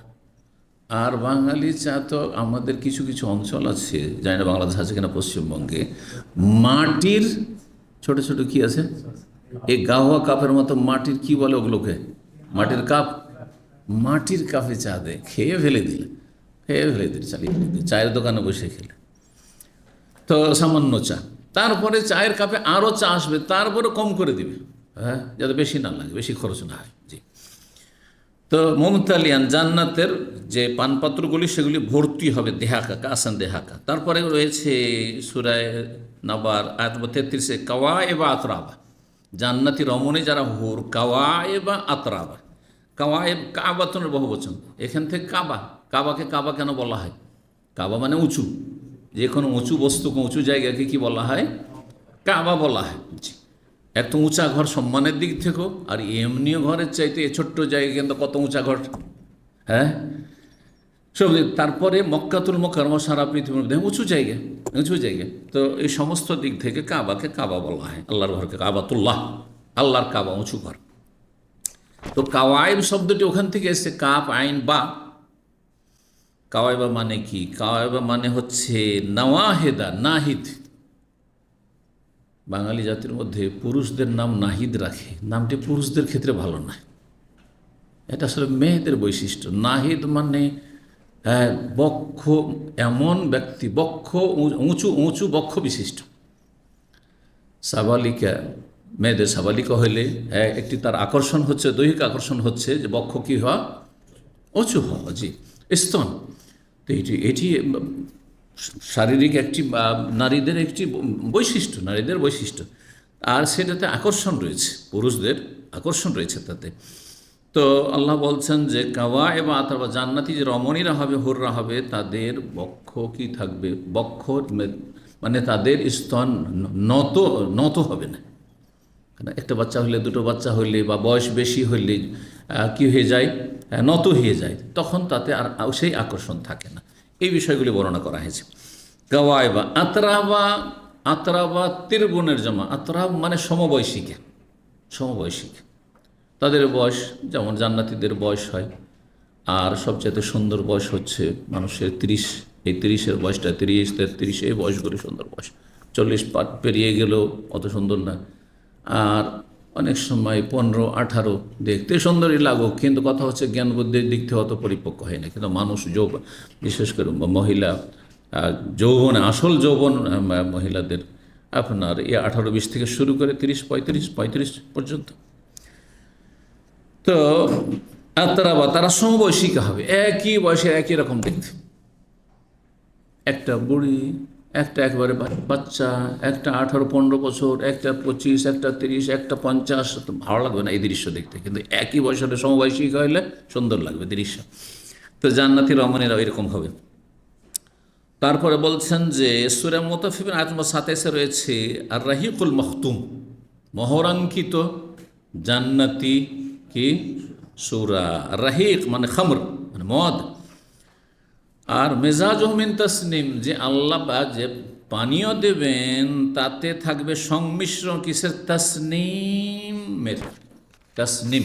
আর বাঙালি চা তো আমাদের কিছু কিছু অঞ্চল আছে, জানি না বাংলাদেশ আছে কিনা, পশ্চিমবঙ্গে মাটির ছোট ছোট কি আছে, এই গাহুয়া কাপের মতো মাটির কি বলে ওগুলোকে, মাটির কাপ, মাটির কাপে চা দেয়, খেয়ে ফেলে দিলে চালিয়ে দিলে, চায়ের দোকানে বসে খেলে। তো সামান্য চা, তারপরে চায়ের কাপে আরও চা আসবে, তারপরে কম করে দিবে, হ্যাঁ, যাতে বেশি না লাগে, বেশি খরচ না হয়। জি, তো মুমতালিয়ান, জান্নাতের যে পানপাত্রগুলি সেগুলি ভর্তি হবে, দেহাকা, কাসান দেহাকা। তারপরে রয়েছে সূরা নাবার আয়াত 33, কাওয়ায়েবা আতরাবা, জান্নাতি রমণী যারা হুর, কাওয়ায়েবা আতরাবা, কাওয়ায়েব কাবাতুনের বহুবচন, এখান থেকে কাবা, কাবাকে কাবা কেন বলা হয়, কাবা মানে উঁচু, যে কোনো উঁচু বস্তুকে, উঁচু জায়গাকে কি বলা হয়, কাবা বলা হয়। এত উঁচা ঘর সম্মানের দিক থেকেও, আর এমনিও ঘরের চাইতে এ ছোট্ট জায়গা কিন্তু কত উঁচা ঘর, হ্যাঁ, সব। তারপরে মক্কাতুল মুকাররমা, সারা পৃথিবীর মধ্যে উঁচু জায়গা, উঁচু জায়গা। তো এই সমস্ত দিক থেকে কাবাকে কাবা বলা হয়, আল্লাহর ঘরকে কাবাতুল্লাহ, আল্লাহর কাবা, উঁচু ঘর। তো কাওয়াইব শব্দটি ওখান থেকে এসেছে, কাপ আইন বা। কাওয়াইবা মানে কি, কাওয়াইবা মানে হচ্ছে নওয়াহেদা, নাহিদ। বাঙালি জাতির মধ্যে পুরুষদের নাম নাহিদ রাখে, নামটি পুরুষদের ক্ষেত্রে ভালো নয়, এটা আসলে মেয়েদের বৈশিষ্ট্য। নাহিদ মানে বক্ষ, এমন ব্যক্তি, বক্ষ উঁচু উঁচু বক্ষ বিশিষ্ট। সাবালিকা, মেয়েদের সাবালিকা হইলে একটি তার আকর্ষণ হচ্ছে, দৈহিক আকর্ষণ হচ্ছে যে বক্ষ কী হওয়া, উঁচু হওয়া। জি, স্তন। তো এটি শারীরিক একটি নারীদের একটি বৈশিষ্ট্য, নারীদের বৈশিষ্ট্য, আর সেটাতে আকর্ষণ রয়েছে, পুরুষদের আকর্ষণ রয়েছে তাতে। তো আল্লাহ বলছেন যে কাওয়া এবং আতরাবা, জান্নাতি যে রমণীরা হবে, হুররা হবে, তাদের বক্ষ কি থাকবে, বক্ষ মানে তাদের স্তন নত হবে না। একটা বাচ্চা হলে, দুটো বাচ্চা হইলে, বা বয়স বেশি হইলে কি হয়ে যায়, নত হয়ে যায়, তখন তাতে আর সেই আকর্ষণ থাকে না। এই বিষয়গুলি বর্ণনা করা হয়েছে। কাওয়াইবা আতরাবা, আতরাবা তিরগুণের জমা, আতরাব মানে সমবয়সিকা, সমবয়সিকা, তাদের বয়স যেমন জান্নাতীদের বয়স হয়, আর সবচেয়ে সুন্দর বয়স হচ্ছে মানুষের 30, এই 30-এর বয়সটা, 30, 33, এই বয়সগুলি সুন্দর বয়স। 40 পেরিয়ে গেলেও অত সুন্দর না, আর অনেক সময় 15, 18 দেখতে সুন্দরই লাগুক, কিন্তু কথা হচ্ছে জ্ঞান বুদ্ধির দিক থেকে অত পরিপক্ক হয় না। কিন্তু মানুষ বিশেষ করে মহিলা যৌবনে, আসল যৌবন মহিলাদের আপনার 18-20 থেকে শুরু করে 30, 35 পর্যন্ত। তো তারা সমবয়সিকা হবে, একই বয়সে একই রকম দেখতে। একটা বুড়ি, একটা একবারে বাচ্চা, একটা 18-15 বছর, একটা 25, একটা 30, একটা 50, তো ভালো লাগবে না এই দৃশ্য দেখতে, কিন্তু একই বয়সে সমবয়সিকা হইলে সুন্দর লাগবে দৃশ্য। তো জান্নাতি রমণীরা এরকম হবে। তারপরে বলছেন যে সূরা মুতাফফিফিন আয়াত নম্বর 27 রয়েছে আর রাহিকুল মখতুম, মোহরাঙ্কিত জান্নাতি কি সূরা। রাহিক মানে খামর, মানে মদ। আর মেজাজুহু মিন তাসনিম, যে আল্লাহ যে পানীয় দেবেন তাতে থাকবে সংমিশ্রণ কিসের, তাসনিমের। তাসনিম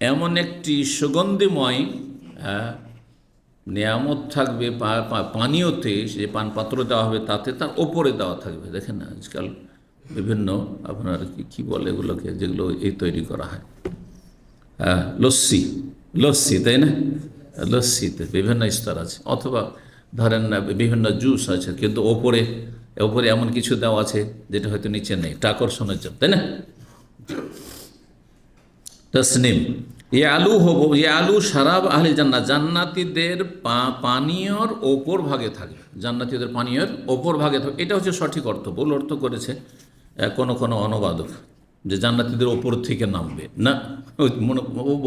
এমন একটি সুগন্ধিময় নিয়ামত থাকবে পানীয়তে, যে পানপাত্র দেওয়া হবে তাতে তার ওপরে দেওয়া থাকবে। দেখেন না আজকাল বিভিন্ন আপনার কি বলে এগুলোকে, যেগুলো এই তৈরি করা হয়, লস্যি, লস্যি, তাই না? লস্যিতে বিভিন্ন স্তর আছে, অথবা ধরেন না বিভিন্ন জুস আছে, কিন্তু ওপরে ওপরে এমন কিছু দেওয়া আছে যেটা হয়তো নিচে নেই, এটা আকর্ষণের জন্য, তাই না? তসনিম ইয়ালু হবো, ইয়ালু শারাব আহলি জান্নাত, জান্নাতীদের পানীয়র ওপর ভাগে থাকবে, জান্নাতীদের পানীয়র ওপর ভাগে থাকবে। এটা হচ্ছে সঠিক অর্থ। ভুল অর্থ করেছে কোনো কোনো অনুবাদক, যে জান্নাতীদের ওপর থেকে নামবে না,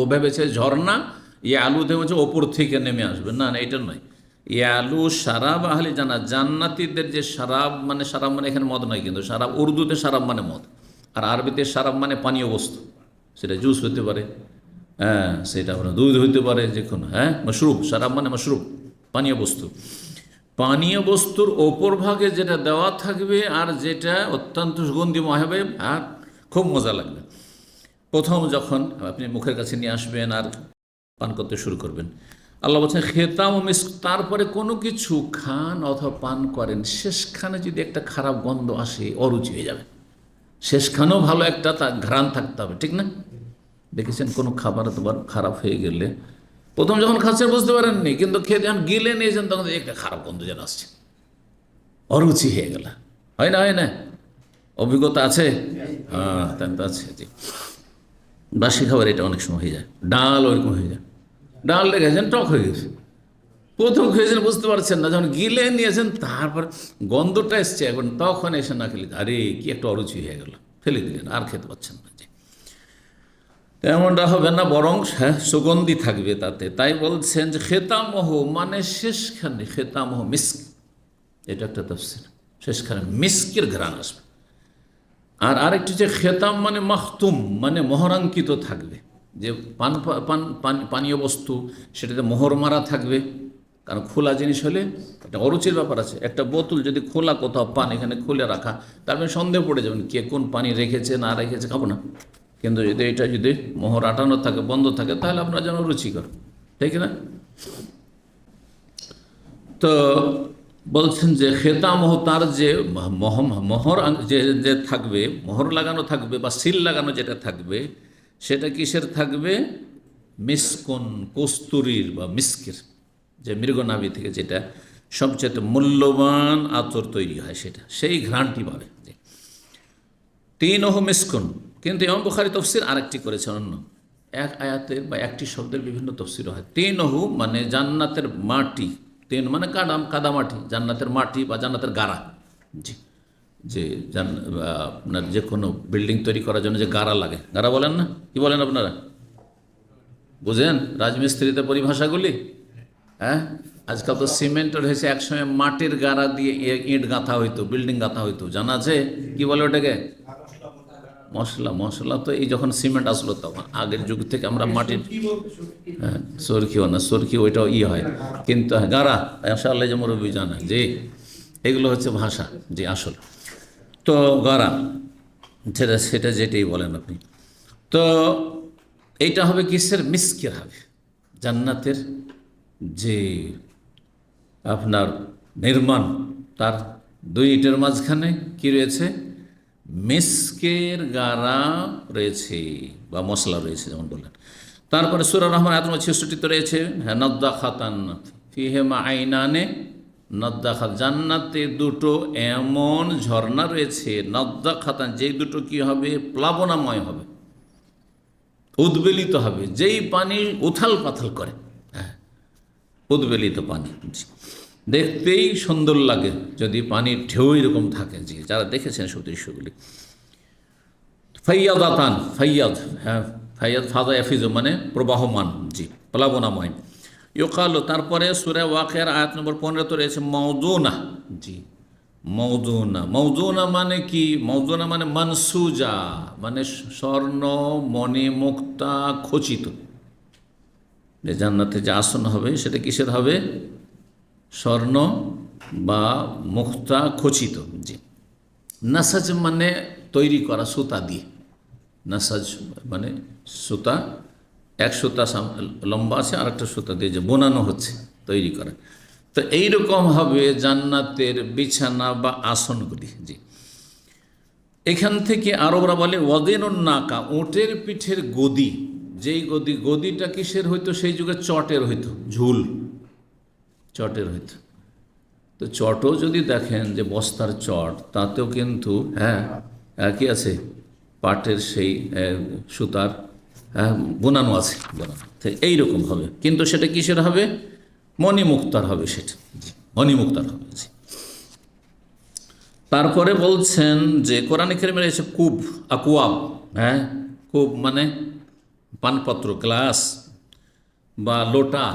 ও ভেবেছে ঝর্ণা ইয়ালুতে হচ্ছে ওপর থেকে নেমে আসবে, না না, এটা নয়। ইয়ালু শারাব আহলি জান্নাত, জান্নাতীদের যে শারাব মানে এখানে মদ নয়, কিন্তু শারাব উর্দুতে শারাব মানে মদ, আর আরবিতে শারাব মানে পানীয় বস্তু। সেটা জুস হতে পারে, হ্যাঁ, সেটা আপনার দুধ হইতে পারে, যে কোনো, হ্যাঁ, মশরুব, শারাব মানে মশরুব, পানীয় বস্তু। পানীয় বস্তুর ওপর ভাগে যেটা দেওয়া থাকবে আর যেটা অত্যন্ত সুগন্ধিময় হবে আর খুব মজা লাগবে। প্রথম যখন আপনি মুখের কাছে নিয়ে আসবেন আর পান করতে শুরু করবেন, আল্লাহ বলছেন খেতাম ও মিস্ক, তারপরে কোনো কিছু খান অথবা পান করেন, শেষখানে যদি একটা খারাপ গন্ধ আসে, অরুচি হয়ে যাবে। শেষখানেও ভালো একটা ঘ্রাণ থাকতে হবে, ঠিক না? দেখেছেন কোনো খাবার তোমার খারাপ হয়ে গেলে প্রথম যখন খাচ্ছেন বুঝতে পারেননি, কিন্তু খেয়ে যখন গিলে নিয়েছেন তখন একটা খারাপ গন্ধ যেন আসছে, অরুচি হয়ে গেল। হয় না, হয় না? অভিজ্ঞতা আছে? হ্যাঁ, তাই তো আছে। জি, বাসি খাবার এটা অনেক সময় হয়ে যায়। ডাল ওইরকম হয়ে যায়, ডাল দেখেছেন টক হয়ে গেছে, প্রথম খেয়েছেন বুঝতে পারছেন না, যখন গিলে নিয়েছেন তারপর গন্ধটা এসছে, এখন তখন এসে না খেলে আরে কি একটা অরুচি হয়ে গেল, ফেলে দিলেন, আর খেতে পাচ্ছেন না। এমনটা হবে না, বরং সুগন্ধি থাকবে তাতে। তাই বলছেন যে খেতামহ মানে শেষখানে, খেতামহ মিস্ক, এটা একটা তাফসীর, শেষখানে মিস্কের ঘ্রাণ আসবে। আর আরেকটি যে খেতাম মানে মাখতুম, মানে মোহরাঙ্কিত থাকবে, যে পানীয় বস্তু সেটাতে মোহর মারা থাকবে। কারণ খোলা জিনিস হলে একটা অরুচির ব্যাপার আছে। একটা বোতল যদি খোলা কোথাও পান, এখানে খুলে রাখা, তারপরে সন্দেহ পড়ে যাবেন কে কোন পানি রেখেছে না রেখেছে, খাবো না। কিন্তু যদি এটা যদি মোহর আটানো থাকে, বন্ধ থাকে, তাহলে আপনার যেন রুচিকর, ঠিক না? তো বলছেন যে খেতামহ, তার যে মোহর যে থাকবে, মোহর লাগানো থাকবে বা সিল লাগানো যেটা থাকবে, সেটা কিসের থাকবে? মিসকন, কস্তুরীর বা মিস্কের, যে মৃগনাভি থেকে যেটা সবচেয়ে মূল্যবান আতর তৈরি হয়, সেটা, সেই ঘ্রাণটি পাবে। তিনহ মিসকন। কিন্তু ইমাম বুখারী তফসির আরেকটি করেছেন, অন্য এক আয়াতের বা একটি শব্দের বিভিন্ন তফসির হয়। তিনহু মানে জান্নাতের মাটি, তিন মানে কাদামাটি, জান্নাতের মাটি বা জান্নাতের গাড়া। জি, যে আপনার যে কোনো বিল্ডিং তৈরি করার জন্য যে গাড়া লাগে, গাড়া বলেন না, কি বলেন আপনারা? বুঝেন রাজমিস্ত্রিতে পরিভাষাগুলি? হ্যাঁ, আজকাল তো সিমেন্টের হয়েছে, একসময় মাটির গাড়া দিয়ে ইট গাঁথা হইতো, বিল্ডিং গাঁথা হইতো, জানা আছে? কি বলে ওটাকে? মশলা তো এই যখন সিমেন্ট আসলো তখন, আগের যুগ থেকে আমরা মাটির, হ্যাঁ, সরকিও না, সরকি ওইটাও হয়, কিন্তু গাড়া আল্লাহ যে মুরব্বী জানা, যে এগুলো হচ্ছে ভাষা, যে আসল তো গাড়া, সেটা যেটাই বলেন আপনি। তো এইটা হবে কিসের? মিস্কের হবে, জান্নাতের যে আপনার নির্মাণ, তার দুই ইটের মাঝখানে কি রয়েছে? মিস্কের গাড়া রয়েছে বা মশলা রয়েছে, যেমন বললেন। তারপরে সূরা রহমান আয়াত 66 রয়েছে, হ্যাঁ, নদ্দাখাতান ফিহিমা আইনানে, নদ্দাখাত, জান্নাতে দুটো এমন ঝর্ণা রয়েছে, নদ্দাখাতান, যেই দুটো কি হবে? প্লাবনাময় হবে, উদ্বেলিত হবে, যেই পানি উথাল পাথাল করে, হ্যাঁ, উদ্বেলিত পানি, দেখতেই সুন্দর লাগে যদি পানির ঢেউ এরকম থাকে। জি, যারা দেখেছেন সব দৃশ্যগুলি। ফাইয়াদাতান, ফাইয়াদ, হ্যাঁ, ফাইয়াদ ফাদা এফিজু মানে প্রবাহমান, জি, প্লাবনাময়। ইউকাল, তারপরে সূরা ওয়াকিয়ার আয়াত নম্বর 15 রয়েছে মওদুনা। জি, মওদুনা, মওদুনা মানে কি? মওদুনা মানে মানসুজা, মানে স্বর্ণ মণি মুক্তা খচিত। যে জান্নাতে যে আসন হবে সেটা কিসের হবে? স্বর্ণ বা মুক্তা খচিত। জি, নাসাজ মানে তৈরি করা সুতা দিয়ে, নাসাজ মানে সুতা, এক সুতা লম্বা আছে আর একটা সুতা দিয়ে যে বোনানো হচ্ছে, তৈরি করা। তো এইরকম হবে জান্নাতের বিছানা বা আসনগুলি। জি, এখান থেকে আরবরা বলে ওয়াদিনুন নাকা, উটের পিঠের গদি যেই গদিটা কিসের হইতো, সেই যুগে চটের হইতো, ঝুল চটের হইতো। তো চটও যদি দেখেন যে বস্তার চট, তাতেও কিন্তু কি আছে, পাটের সেই সুতার বোনানো আছে, বোনানো এইরকম হবে, কিন্তু সেটা কিসের হবে, মণিমুক্তার হবে, সেটা মণিমুক্তার হবে। তারপরে বলছেন যে কোরআনে কারিমে এসে কুব, আকুয়াব, কুব মানে পানপত্র, গ্লাস বা লোটা,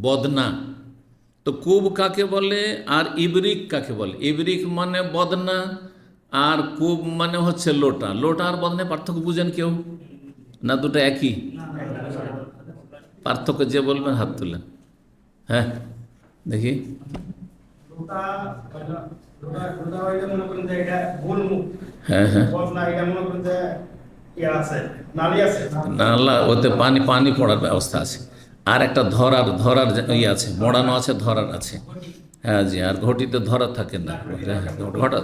বদনা। তো কুব কাকে বলে আর ইবরিক কাকে বলে? ইবরিক মানে বদনা, আর কুব মানে হচ্ছে লোটা। লোটা আর বদনায় পার্থক্য বুঝেন কেউ? না দুটো একই? পার্থক্য যে বলবেন হাত তুলেন। হ্যাঁ দেখি। নালা, ওতে পানি পানি পড়ার ব্যবস্থা আছে, আর একটা ধরার ইয়ে আছে, মোড়ানো আছে, ধরার আছে। হ্যাঁ জি, আর ঘটিতে ধরা থাকে না, ঘটা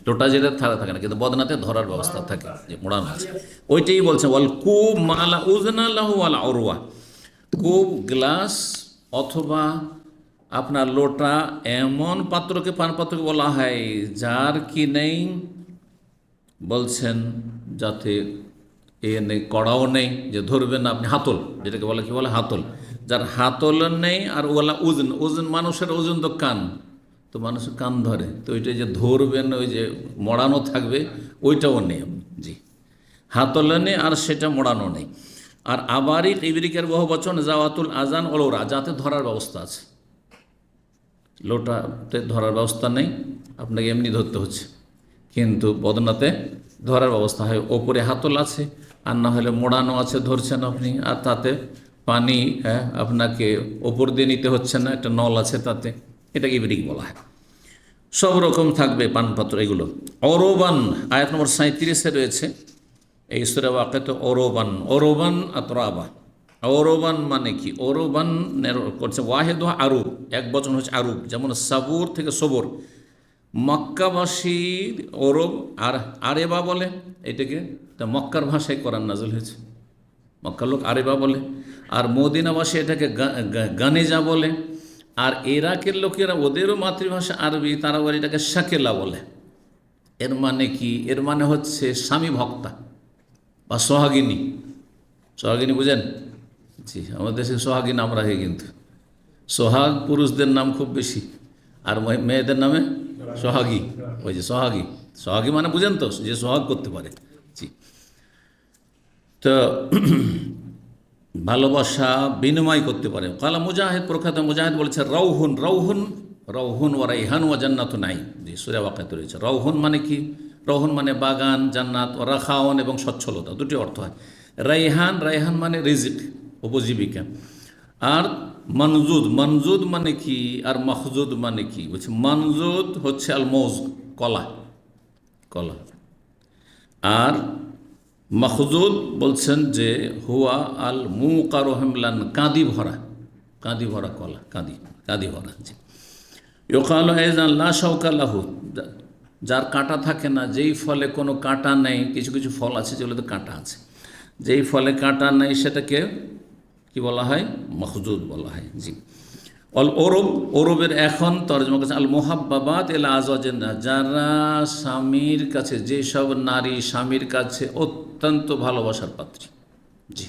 লোটা যেটা থাকে না, কিন্তু বদনাতে ধরার ব্যবস্থা থাকে, যে মোড়ানো আছে, ওইটাই বলছে ওয়াল কুব মালা উজনা লাহু ওয়াল আরওয়া। কুব গ্লাস অথবা আপনার লোটা এমন পাত্রকে, পানপাত্রকে বলা হয় যার কি নেই, বলছেন যাতে এ নেই, কড়াও নেই যে ধরবেন না আপনি, হাতল যেটাকে বলে, কি বলে, হাতল, যার হাতল নেই। আর ওলা ওজন, ওজন মানুষের ওজন তো কান, তো মানুষের কান ধরে, তো ওইটা যে ধরবেন, ওই যে মোড়ানো থাকবে, ওইটাও নেই। জি, হাতল নেই আর সেটা মোড়ানো নেই। আর আবারই ইবরিকের বহু বচন জাওয়াতুল আজান ওলোরা, যাতে ধরার ব্যবস্থা আছে। লোটাতে ধরার ব্যবস্থা নেই, আপনাকে এমনি ধরতে হচ্ছে, কিন্তু বদনাতে ধরার ব্যবস্থা হয়, ওপরে হাতল আছে, আর না হলে মোড়ানো আছে, ধরছেন আপনি, আর তাতে পানি আপনাকে ওপর দিয়ে নিতে হচ্ছে না, একটা নল আছে তাতে, এটাকে ইবরিক বলা হয়। সব রকম থাকবে পানপাত্র এগুলো। অরোবান, আয়াত নম্বর 37-এ রয়েছে এই সূরা ওয়াকিয়াতে, অরোবান, অরোবান আতরাবা। অরোবান মানে কি? অরোবান করছে ওয়াহেদ আরুব, এক বচন হচ্ছে আরুব, যেমন সাবুর থেকে সবর। মক্কাবাসীর অরব আর আরেবা বলে এটাকে, তা মক্কার ভাষায় কোরআন নাযিল হয়েছে, মক্কার লোক আরেবা বলে। আর মদিনাবাসী এটাকে গানেজা বলে। আর ইরাকের লোকেরা, ওদেরও মাতৃভাষা আরবি, তারা বলে এটাকে শাকেলা বলে। এর মানে কি? এর মানে হচ্ছে স্বামী ভক্তা বা সোহাগিনী। সোহাগিনী বুঝেন? জি, আমাদের দেশে সোহাগী নাম রাখে, কিন্তু সোহাগ পুরুষদের নাম খুব বেশি, আর মেয়েদের নামে সোহাগী। ওই যে সোহাগী, সোহাগী মানে বুঝেন তো, যে সোহাগ করতে পারে। জি, তো ভালোবাসা বিনিময় করতে পারে। কালা মুজাহিদ, প্রখ্যাত মুজাহিদ বলেছে রৌহুন, রৌহুন, রৌহুন ও রাইহান ও জান্নাত নাই। জি, সূরা ওয়াকিয়াতে রয়েছে। রৌহুন মানে কি? রৌহুন মানে বাগান, জান্নাত, ও রাখাওন এবং সচ্ছলতা, দুটি অর্থ হয়। রাইহান, রাইহান মানে রিজিক, উপজীবিকা। আর মনজুদ, মনজুদ মানে কি? আর মখজুদ মানে কি? বলছে মনজুদ হচ্ছে আল মৌজ, কলা, কলা। আর মখজুদ বলছেন যে হুয়া আল মুকার হেমলান, কাঁদি ভরা, কাঁদি ভরা কলা, কাঁদি, কাঁদি ভরা। জি, ইউকালু আইজান লা শাওকা লাহু, যার কাঁটা থাকে না, যেই ফলে কোনো কাঁটা নেই। কিছু কিছু ফল আছে যেগুলোতে কাঁটা আছে, যেই ফলে কাঁটা নেই সেটাকে কি বলা হয়? মখজুদ বলা হয়। জি, অল ওরব, ওরবের এখন তর্জমা করছে আল মোহাব্বাবাত এলা আজওয়াজিনা, যারা স্বামীর কাছে, যেসব নারী স্বামীর কাছে অত্যন্ত ভালোবাসার পাত্রী। জি,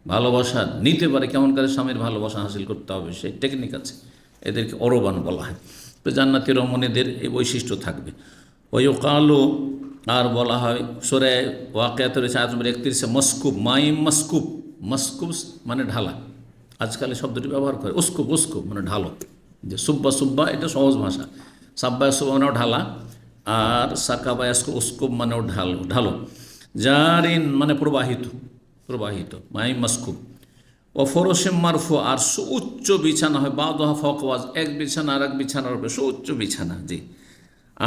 ভালোবাসা নিতে পারে, কেমন করে স্বামীর ভালোবাসা হাসিল করতে হবে সেই টেকনিক আছে, এদেরকে অরবান বলা হয়। তো জান্নাতি রমণীদের এই বৈশিষ্ট্য থাকবে। ওই কালো, আর বলা হয় সূরা ওয়াকিয়াতে রয়েছে আয়াত নম্বর 31-এ মসকুব, মাইম মসকুব। মসকুব মানে ঢালা, আজকাল এই শব্দটি ব্যবহার করে। উস্কুব, উস্কুব মানে ঢালো। যে সুব্বা, সুব্বা এটা সহজ ভাষা, সাব্বা সুব্বা মানেও ঢালা, আর সাকাবা উস্কুব মানেও ঢালো। জারিন মানে প্রবাহিত, প্রবাহিত, মাইম মসকুব। ও ফরসিম মারফু, আর সুউচ্চ বিছানা হয়, বাদহা ফকওয়াজ, এক বিছানা আর এক বিছানার উপরে, সুউচ্চ বিছানা। জি,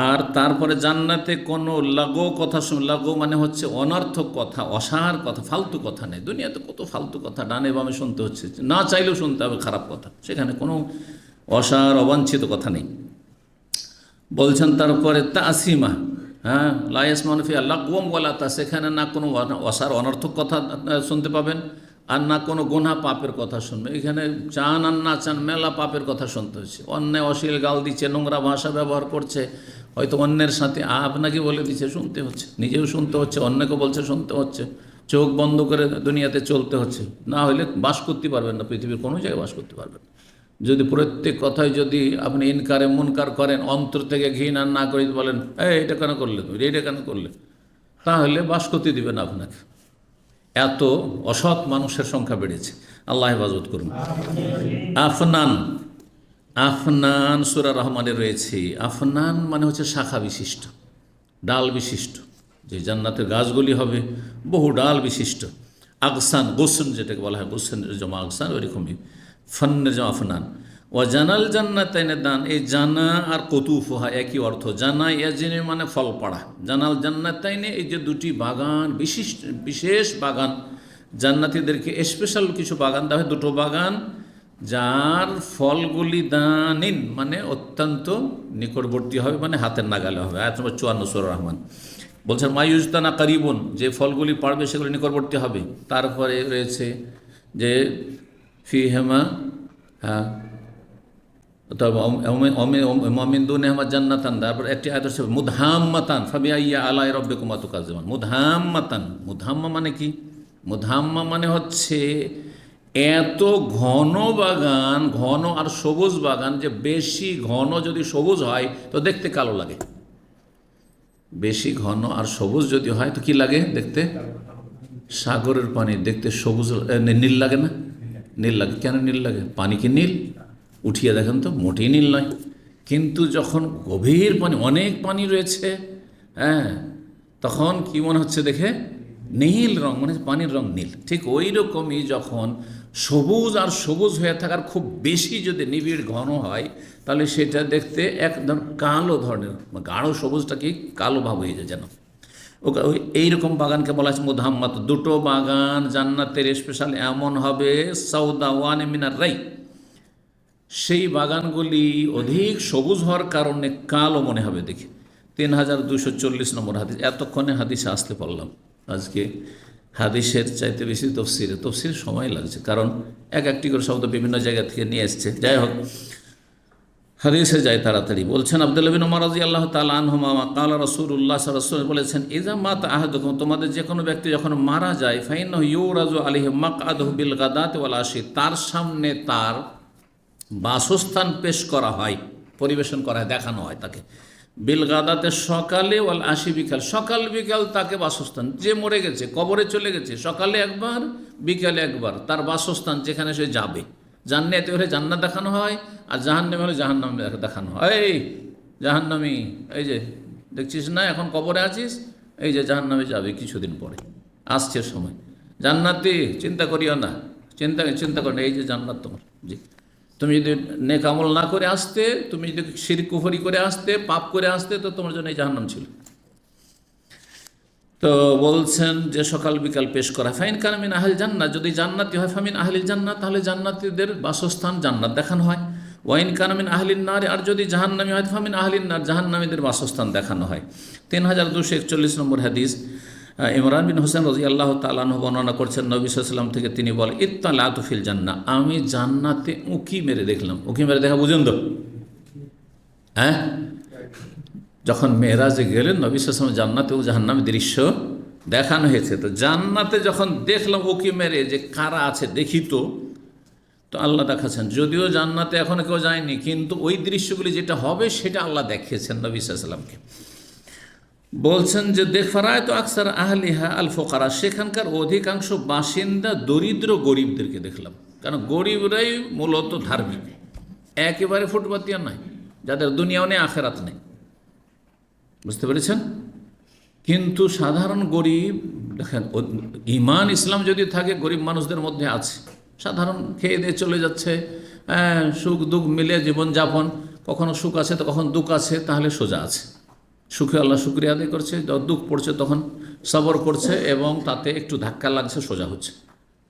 আর তারপরে জান্নাতে কোনো লাগো কথা শুন, লাগো মানে হচ্ছে অনর্থক কথা, অসার কথা, ফালতু কথা নেই। দুনিয়াতে কত ফালতু কথা ডানে বামে শুনতে হচ্ছে, না চাইলেও শুনতে হবে খারাপ কথা, সেখানে কোনো অসার অবাঞ্ছিত কথা নেই। বলছেন তারপরে তাসিমা, লাইস মানফিয়া লাগওম ওয়ালা তা, সেখানে না কোনো অসার অনর্থক কথা শুনতে পাবেন, আর না কোনো গুনাহ পাপের কথা শুনবে। এখানে চান আর না চান মেলা পাপের কথা শুনতে হচ্ছে। অন্যায় অশ্লীল গাল দিচ্ছে, নোংরা ভাষা ব্যবহার করছে, হয়তো অন্যের সাথে আপনাকে বলে দিচ্ছে, শুনতে হচ্ছে, নিজেও শুনতে হচ্ছে, অন্যকে বলছে শুনতে হচ্ছে, চোখ বন্ধ করে দুনিয়াতে চলতে হচ্ছে। না হলে বাস করতে পারবেন না, পৃথিবীর কোনো জায়গায় বাস করতে পারবেন না। যদি প্রত্যেক কথায় যদি আপনি ইনকারে মুনকার করেন, অন্তর থেকে ঘৃণা না করে বলেন এটা কেন করলে, তুমি এটা কেন করলে, তাহলে বাস করতে দিবেন আপনাকে। এত অসৎ মানুষের সংখ্যা বেড়েছে, আল্লাহ হেফাজত করুন। আফনান, আফনান সূরা রহমানে রয়েছে। আফনান মানে হচ্ছে শাখা বিশিষ্ট, ডাল বিশিষ্ট, যে জান্নাতের গাছগুলি হবে বহু ডাল বিশিষ্ট। আগসান, গোসন যেটাকে বলা হয়, গোসনের জমা আগসান, ওইরকমই ফন্নের জমা আফনান। ও জানাল জান্নাতাইনে দান, এই জানা আর কতুফুহা একই অর্থ। জানা ইয়াজিনে মানে ফল পাড়া, জানাল জান্নাতাইনে এই যে দুটি বাগান, বিশেষ বাগান, জান্নাতীদেরকে স্পেশাল কিছু বাগান দেওয়া হয়, দুটো বাগান, যার ফলগুলি দানিন মানে অত্যন্ত নিকটবর্তী হবে, মানে হাতের নাগালে হবে। আয়াত নম্বর 54 সূরা রহমান বলছেন মায়ুজতানা কারিবুন, যে ফলগুলি পাড়বে সেগুলি নিকটবর্তী হবে। তারপরে রয়েছে যে ফিহেমা, হ্যাঁ অমিন্দুনেহমা জান্নাতান। তারপর একটি আয়াত হচ্ছে মুদহাম্মাতান ফাবিআইয়া আলাই রাব্বিকুমা তুকাজ্জিবান। মুদহাম্মাতান, মুদহাম্মা মানে কি? মুদহাম্মা মানে হচ্ছে এত ঘন বাগান, ঘন আর সবুজ বাগান, যে বেশি ঘন যদি সবুজ হয় তো দেখতে কালো লাগে, বেশি ঘন আর সবুজ যদি হয় তো কি লাগে দেখতে? সাগরের পানি দেখতে সবুজ, নীল লাগে না? নীল লাগে। কেন নীল লাগে? পানি কি নীল? উঠিয়ে দেখেন তো, মোটেই নীল নয়। কিন্তু যখন গভীর পানি, অনেক পানি রয়েছে, হ্যাঁ, তখন কি মনে হচ্ছে দেখে? নীল রং, মানে পানির রং নীল। ঠিক ওই রকমই যখন সবুজ আর সবুজ হয়ে থাকার খুব বেশি যদি নিবিড় ঘন হয়, তাহলে সেটা দেখতে একদম কালো ধরনের, গাঢ় সবুজটা কি কালো ভাব হয়ে যায় যেন। এইরকম বাগানকে বলা হচ্ছে মুদহাম্মাত। দুটো বাগান জান্নাতের স্পেশাল এমন হবে, সাউদা ওয়ানে মিনার রাই, সেই বাগানগুলি অধিক সবুজ হওয়ার কারণে কালো মনে হবে দেখে। 3240 নম্বর হাদিস। এতক্ষণে হাদিসে আসতে পারলাম। আজকে হাদিসের চাইতে বেশি তফসিরে সময় লাগছে, কারণ একটি করে শব্দ বিভিন্ন জায়গা থেকে নিয়ে এসছে। যাই হোক, হাদিসে যায় তাড়াতাড়ি। বলছেন আব্দুল্লাহ বিন উমর রাদিয়াল্লাহু তাআলা আনহুমা ক্বালা রাসূলুল্লাহ সাল্লাল্লাহু আলাইহি ওয়াসাল্লাম বলেছেন, ইযা মাতা আহাদুকুম, তোমাদের যে কোনো ব্যক্তি যখন মারা যায়, ফাইন্নাহু ইউরাজু আলাইহি মাকআদুহু বিল গাদাতি ওয়াল আশি, তার সামনে তার বাসস্থান পেশ করা হয়, পরিবেশন করা হয়, দেখানো হয় তাকে। বিল গাদাতে সকালে, ওয়াল আশি বিকাল, সকাল বিকাল তাকে বাসস্থান, যে মরে গেছে কবরে চলে গেছে, সকালে একবার বিকালে একবার তার বাসস্থান যেখানে সে যাবে। জান্নাতে হলে জান্নাত দেখানো হয়, আর জাহান্নামে হলে জাহান্নাম দেখানো হয়। এই জাহান্নামী, এই যে দেখছিস না এখন কবরে আছিস, এই যে জাহান্নামে যাবে কিছুদিন পরে, আসছে সময়। জান্নাতি চিন্তা করিও না, চিন্তা করি না, এই যে জান্নাত তোমার। জি, তুমি যদি নেক আমল না করে আসতে, তুমি যদি শিরক কুফরি করে আসতে, পাপ করে আসতে, তো তোমার জন্য এই জাহান্নাম ছিল। তো বলছেন যে সকাল বিকাল পেশ করা। ফাইন কান মিন আহলিল জান্নাত, যদি জান্নাতি হয়, ফামিন আহলিল জান্নাত, তাহলে জান্নাতীদের বাসস্থান জান্নাত দেখানো হয়। ওয়াইন কান মিন আহলিন নার, আর যদি জাহান্নামী হয়, ফামিন আহলিন নার, জাহান্নামীদের বাসস্থান দেখানো হয়। 3241 নম্বর হাদিস। ইমরান বিন হোসেন রাদিয়াল্লাহু তাআলা আনহু বর্ণনা করছেন নবী সাল্লাল্লাহু আলাইহি ওয়াসাল্লাম থেকে, তিনি বলেন, ইত্তালাতু ফিল জান্নাহ, আমি জান্নাতে উঁকি মেরে দেখলাম। উঁকি মেরে দেখা বুঝেন তো? হ্যাঁ, যখন মেরাজে গেলেন নবী সাল্লাল্লাহু আলাইহি ওয়াসাল্লাম, জান্নাতে ও জাহান্নামের দৃশ্য দেখানো হয়েছে। তো জান্নাতে যখন দেখলাম উঁকি মেরে যে কারা আছে দেখি, তো আল্লাহ দেখাচ্ছেন। যদিও জান্নাতে এখনো কেউ যায়নি, কিন্তু ওই দৃশ্যগুলি যেটা হবে সেটা আল্লাহ দেখিয়েছেন নবী সাল্লাল্লাহু আলাইহি ওয়াসাল্লামকে। বলছেন যে দেখফারায় তো আকসার আহলিহা আল ফোকারা, সেখানকার অধিকাংশ বাসিন্দা দরিদ্র গরিবদেরকে দেখলাম। কারণ গরিবরাই মূলত ধার্মিক, একেবারে ফুটপাতিয়া নয়, যাদের দুনিয়াও নেই আখেরাত নেই, বুঝতে পেরেছেন? কিন্তু সাধারণ গরিব, দেখেন ইমান ইসলাম যদি থাকে, গরিব মানুষদের মধ্যে আছে, সাধারণ খেয়ে দিয়ে চলে যাচ্ছে, সুখ দুঃখ মিলে জীবনযাপন, কখনো সুখ আছে তো কখন দুঃখ আছে, তাহলে সোজা আছে, সুখে আল্লাহ শুকরিয়া আদায় করছে, দুঃখ পড়ছে তখন সবর করছে, এবং তাতে একটু ধাক্কা লাগছে, সোজা হচ্ছে।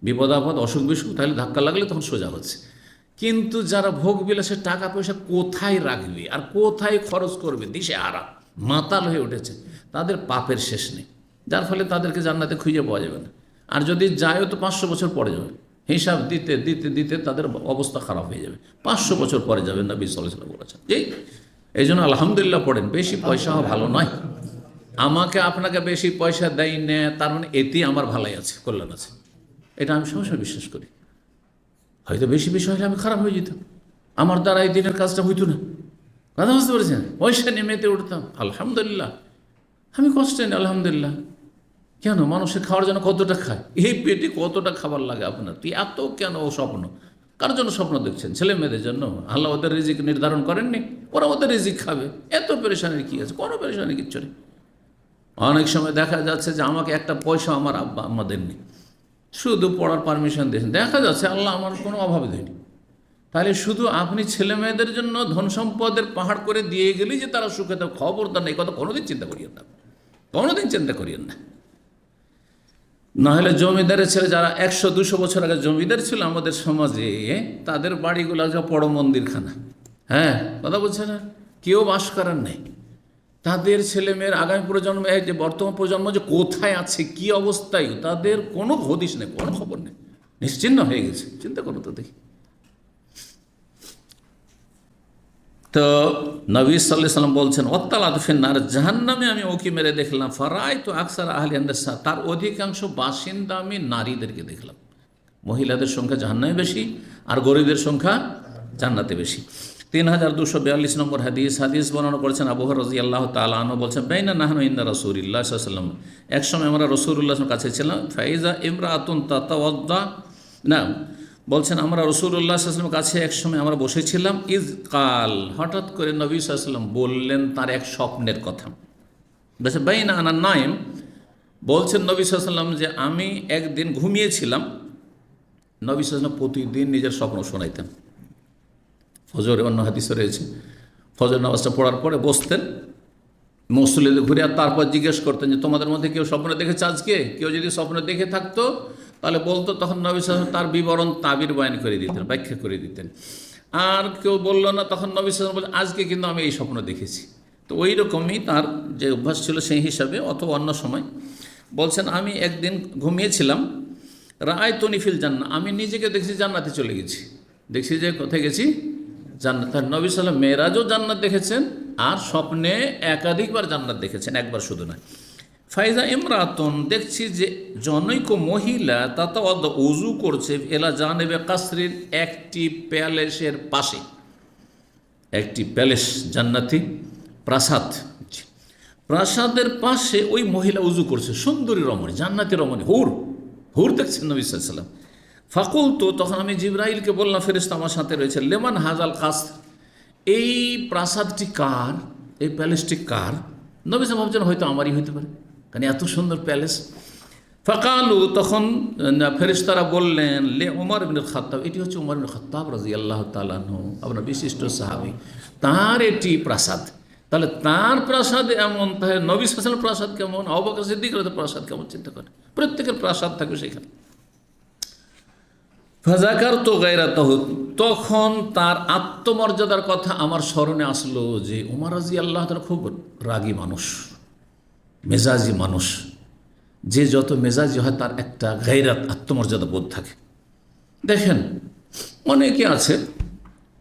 বিপদ আপদ অসুখ বিসুখ তাহলে ধাক্কা লাগলে তখন সোজা হচ্ছে। কিন্তু যারা ভোগ বিলাসে টাকা পয়সা কোথায় রাখবে আর কোথায় খরচ করবে, দিশে হারা, মাতাল হয়ে উঠেছে, তাদের পাপের শেষ নেই, যার ফলে তাদেরকে জান্নাতে খুঁজে পাওয়া যাবে না। আর যদি যায়ও তো 500 বছর পরে যাবে। হিসাব দিতে দিতে দিতে তাদের অবস্থা খারাপ হয়ে যাবে। 500 বছর পরে যাবে, নবী সাল্লাল্লাহু আলাইহি ওয়াসাল্লাম বলেছেন। এই জন্য আলহামদুলিল্লাহ পড়েন। বেশি পয়সাও ভালো নয়। আমাকে আপনাকে বেশি পয়সা দেয় না তার মানে এতেই আমার ভালাই আছে, কল্যাণ আছে, এটা আমি সবসময় বিশ্বাস করি। হয়তো বেশি হলে আমি খারাপ হয়ে যেতাম, আমার দ্বারা এই দিনের কাজটা হইতো না। কথা বুঝতে পেরেছেন? পয়সা নিয়ে মেতে উঠতাম, আলহামদুলিল্লাহ আমি কষ্টে নেই, আলহামদুলিল্লাহ। কেন? মানুষের খাওয়ার জন্য কতটা খায়, এই পেটে কতটা খাবার লাগে আপনার, তুই এত কেন স্বপ্ন? কার জন্য স্বপ্ন দেখছেন? ছেলে মেয়েদের জন্য। আল্লাহ ওদের রিজিক নির্ধারণ করেননি, ওরা ওদের রিজিক খাবে, এত পেরেশানির কী আছে? কোনো পেরেশানি কিচ্ছু নেই। অনেক সময় দেখা যাচ্ছে যে আমাকে একটা পয়সা আমার আব্বা আম্মা দেননি, শুধু পড়ার পারমিশন দিয়েছেন, দেখা যাচ্ছে আল্লাহ আমার কোনো অভাব দেয়নি। তাহলে শুধু আপনি ছেলে মেয়েদের জন্য ধন সম্পদের পাহাড় করে দিয়ে গেলেই যে তারা সুখে, তো খবরদার নেই, কথা কোনোদিন চিন্তা করিয়েন না, কোনোদিন চিন্তা করিয়েন না। নাহলে জমিদারের ছেলে যারা 100-200 বছর আগে জমিদার ছিল আমাদের সমাজে, তাদের বাড়িগুলো যা বড় মন্দিরখানা। হ্যাঁ, কথা বলছে না, কেউ বাস করার নেই। তাদের ছেলে মেয়ের আগামী প্রজন্ম, যে বর্তমান প্রজন্ম যে কোথায় আছে, কি অবস্থায়, তাদের কোনো হদিশ নেই, কোনো খবর নেই, নিশ্চিন্ন হয়ে গেছে। চিন্তা করো তো দেখি। তো নবী সাল্লাল্লাহু আলাইহি ওয়াসাল্লাম বলছেন, ওয়াত্তালাতু ফিন্নার, জাহান্নামে আমি ওকে মেরে দেখলাম, ফারাইতু আকসার আহলি আন-নিসা, তার অধিকাংশ বাসিন্দা আমি নারীদেরকে দেখলাম। মহিলাদের সংখ্যা জাহান্নামে বেশি, আর গরীবদের সংখ্যা জান্নাতে বেশি। 3242 নম্বর হাদিস বর্ণনা করেছেন আবু হুরায়রা রাদিয়াল্লাহু তাআলা আনহু, বলছেন, বাইনা নাহনু ইনদা রাসূলিল্লাহ সাল্লাল্লাহু আলাইহি ওয়াসাল্লাম, একসময় আমরা রাসূলুল্লাহর কাছে ছিলাম, ফাইজা ইমরাতুন তাতাওয়াদ্দা, না বলছেন আমরা রাসূলুল্লাহ সাল্লাল্লাহু আলাইহি ওয়াসাল্লামের কাছে একসময় আমরা বসেছিলাম, ইজ কাল, হঠাৎ করে নবী সাল্লাল্লাহু আলাইহি ওয়াসাল্লাম বললেন তার এক স্বপ্নের কথা। বলছে বাইনা আনা নাইম, বলছেন নবী সাল্লাল্লাহু আলাইহি ওয়াসাল্লাম যে আমি একদিন ঘুমিয়েছিলাম। নবী সাল্লাল্লাহু আলাইহি ওয়াসাল্লাম প্রতিদিন নিজের স্বপ্ন শোনাইতেন। ফজরে অন্য হাদিসে রয়েছে, ফজর নামাজটা পড়ার পরে বসতেন মসজিদে ঘুরে, আর তারপর জিজ্ঞেস করতেন যে তোমাদের মধ্যে কেউ স্বপ্ন দেখেছে আজকে? কেউ যদি স্বপ্ন দেখে থাকতো তাহলে বলতো, তখন নবী সাল্লাল্লাহু আলাইহি ওয়াসাল্লাম তার বিবরণ তাবির বয়ান করে দিতেন, ব্যাখ্যা করে দিতেন। আর কেউ বললো না, তখন নবী সাল্লাল্লাহু আলাইহি ওয়াসাল্লাম বললেন আজকে কিন্তু আমি এই স্বপ্ন দেখেছি। তো ওই রকমই তার যে অভ্যাস ছিল সেই হিসাবে, অথবা অন্য সময় বলছেন আমি একদিন ঘুমিয়েছিলাম, রাআইতুনি ফিল জান্নাহ, আমি নিজেকে দেখছি জান্নাতে চলে গেছি, দেখছি যে কোথায় গেছি? জান্নাত। নবী সাল্লাল্লাহু আলাইহি ওয়াসাল্লাম মেরাজও জান্নাত দেখেছেন, আর স্বপ্নে একাধিকবার জান্নাত দেখেছেন, একবার শুধু নয়। ফাইজা ইমরাতুন, দেখছি যে জনৈক মহিলা তাতা উজু করছে, এলা জানেবে কাসরির, একটি প্যালেসের পাশে, একটি প্যালেস জান্নাতি প্রাসাদ, প্রাসাদের পাশে ওই মহিলা উজু করছে, সুন্দরী রমণী, জান্নাতি রমণী, হুর দেখছেন নবী সাল্লাল্লাহু আলাইহি ওয়াসাল্লাম। ফাকুল, তো তখন আমি জিবরাইলকে বললাম, ফেরেশতা আমার সাথে রয়েছে, লেমান হাজাল কাসর, এই প্রাসাদটি কার, এই প্যালেসটি কার? নবী সাল্লাল্লাহু আলাইহি ওয়াসাল্লাম ভাবছেন হয়তো আমারই হইতে পারে, কারণ এত সুন্দর প্যালেস। ফাকালু, তখন ফেরেশতারা বললেন, লে ওমর ইবনুল খাত্তাব, এটি হচ্ছে ওমর ইবনুল খাত্তাব রাদিয়াল্লাহু তাআলা আনহু, আপনার বিশিষ্ট সাহাবী, তার এটি প্রাসাদ। তাহলে তার প্রাসাদ এমন, তাহলে নবী সাল্লাল্লাহু আলাইহি ওয়াসাল্লামের প্রাসাদ কেমন, আবু বকর সিদ্দিকের প্রাসাদ কেমন, চিন্তা করেন, প্রত্যেকের প্রাসাদ থাকবে সেখানে। ফাযাকারতু গায়রাতাহু, তখন তার আত্মমর্যাদার কথা আমার স্মরণে আসলো, যে ওমর রাদিয়াল্লাহু তাআলা খুব রাগী মানুষ, মেজাজি মানুষ, যে যত মেজাজি হয় তার একটা গায়রাত, আত্মমর্যাদা বোধ থাকে। দেখেন অনেকে আছে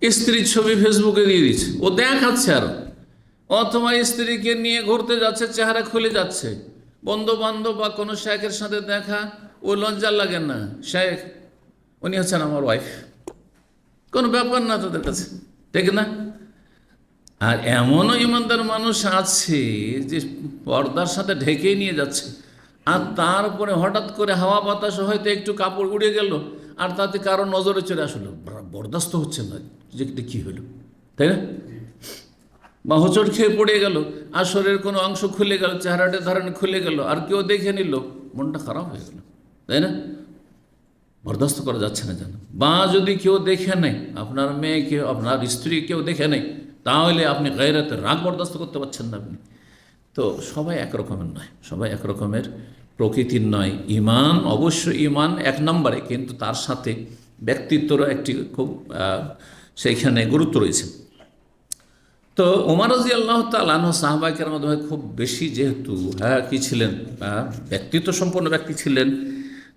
স্ত্রীর ছবি ফেসবুকে দিয়ে দিচ্ছে, ও দেখাচ্ছে, আর অথবা স্ত্রীকে নিয়ে ঘুরতে যাচ্ছে, চেহারা খুলে যাচ্ছে, বন্ধু বান্ধব বা কোনো শেখের সাথে দেখা, ও লজ্জা লাগে না, শেখ উনি হচ্ছেন আমার ওয়াইফ, কোনো ব্যাপার না তাদের কাছে, ঠিক না? আর এমনও ইমানদার মানুষ আছে যে পর্দার সাথে ঢেকেই নিয়ে যাচ্ছে, আর তারপরে হঠাৎ করে হাওয়া বাতাস হয়তো একটু কাপড় উড়ে গেল, আর তাতে কারো নজরে চলে আসলো, বরদাস্ত হচ্ছে না যে কী হলো, তাই না? বা হোঁচট খেয়ে পড়ে গেল, আর শরীরের কোনো অংশ খুলে গেল, চেহারাটা ধারণে খুলে গেল, আর কেউ দেখে নিল, মনটা খারাপ হয়ে গেল, তাই না? বরদাস্ত করা যাচ্ছে না জানো। বা যদি কেউ দেখে নেয়, আপনার মেয়েকে, আপনার স্ত্রী কেউ দেখে নেয়, তাহলে আপনি গায়রাতের রাগ বরদাস্ত করতে পারছেন না আপনি। তো সবাই একরকমের নয়, সবাই একরকমের প্রকৃতির নয়। ঈমান অবশ্যই ঈমান এক নম্বরে, কিন্তু তার সাথে ব্যক্তিত্বরও একটি খুব সেইখানে গুরুত্ব রয়েছে। তো ওমর রাদিয়াল্লাহু তাআলা আনহু সাহাবায়ে কেরামের মধ্যে খুব বেশি, যেহেতু কি ছিলেন, ব্যক্তিত্ব সম্পন্ন ব্যক্তি ছিলেন,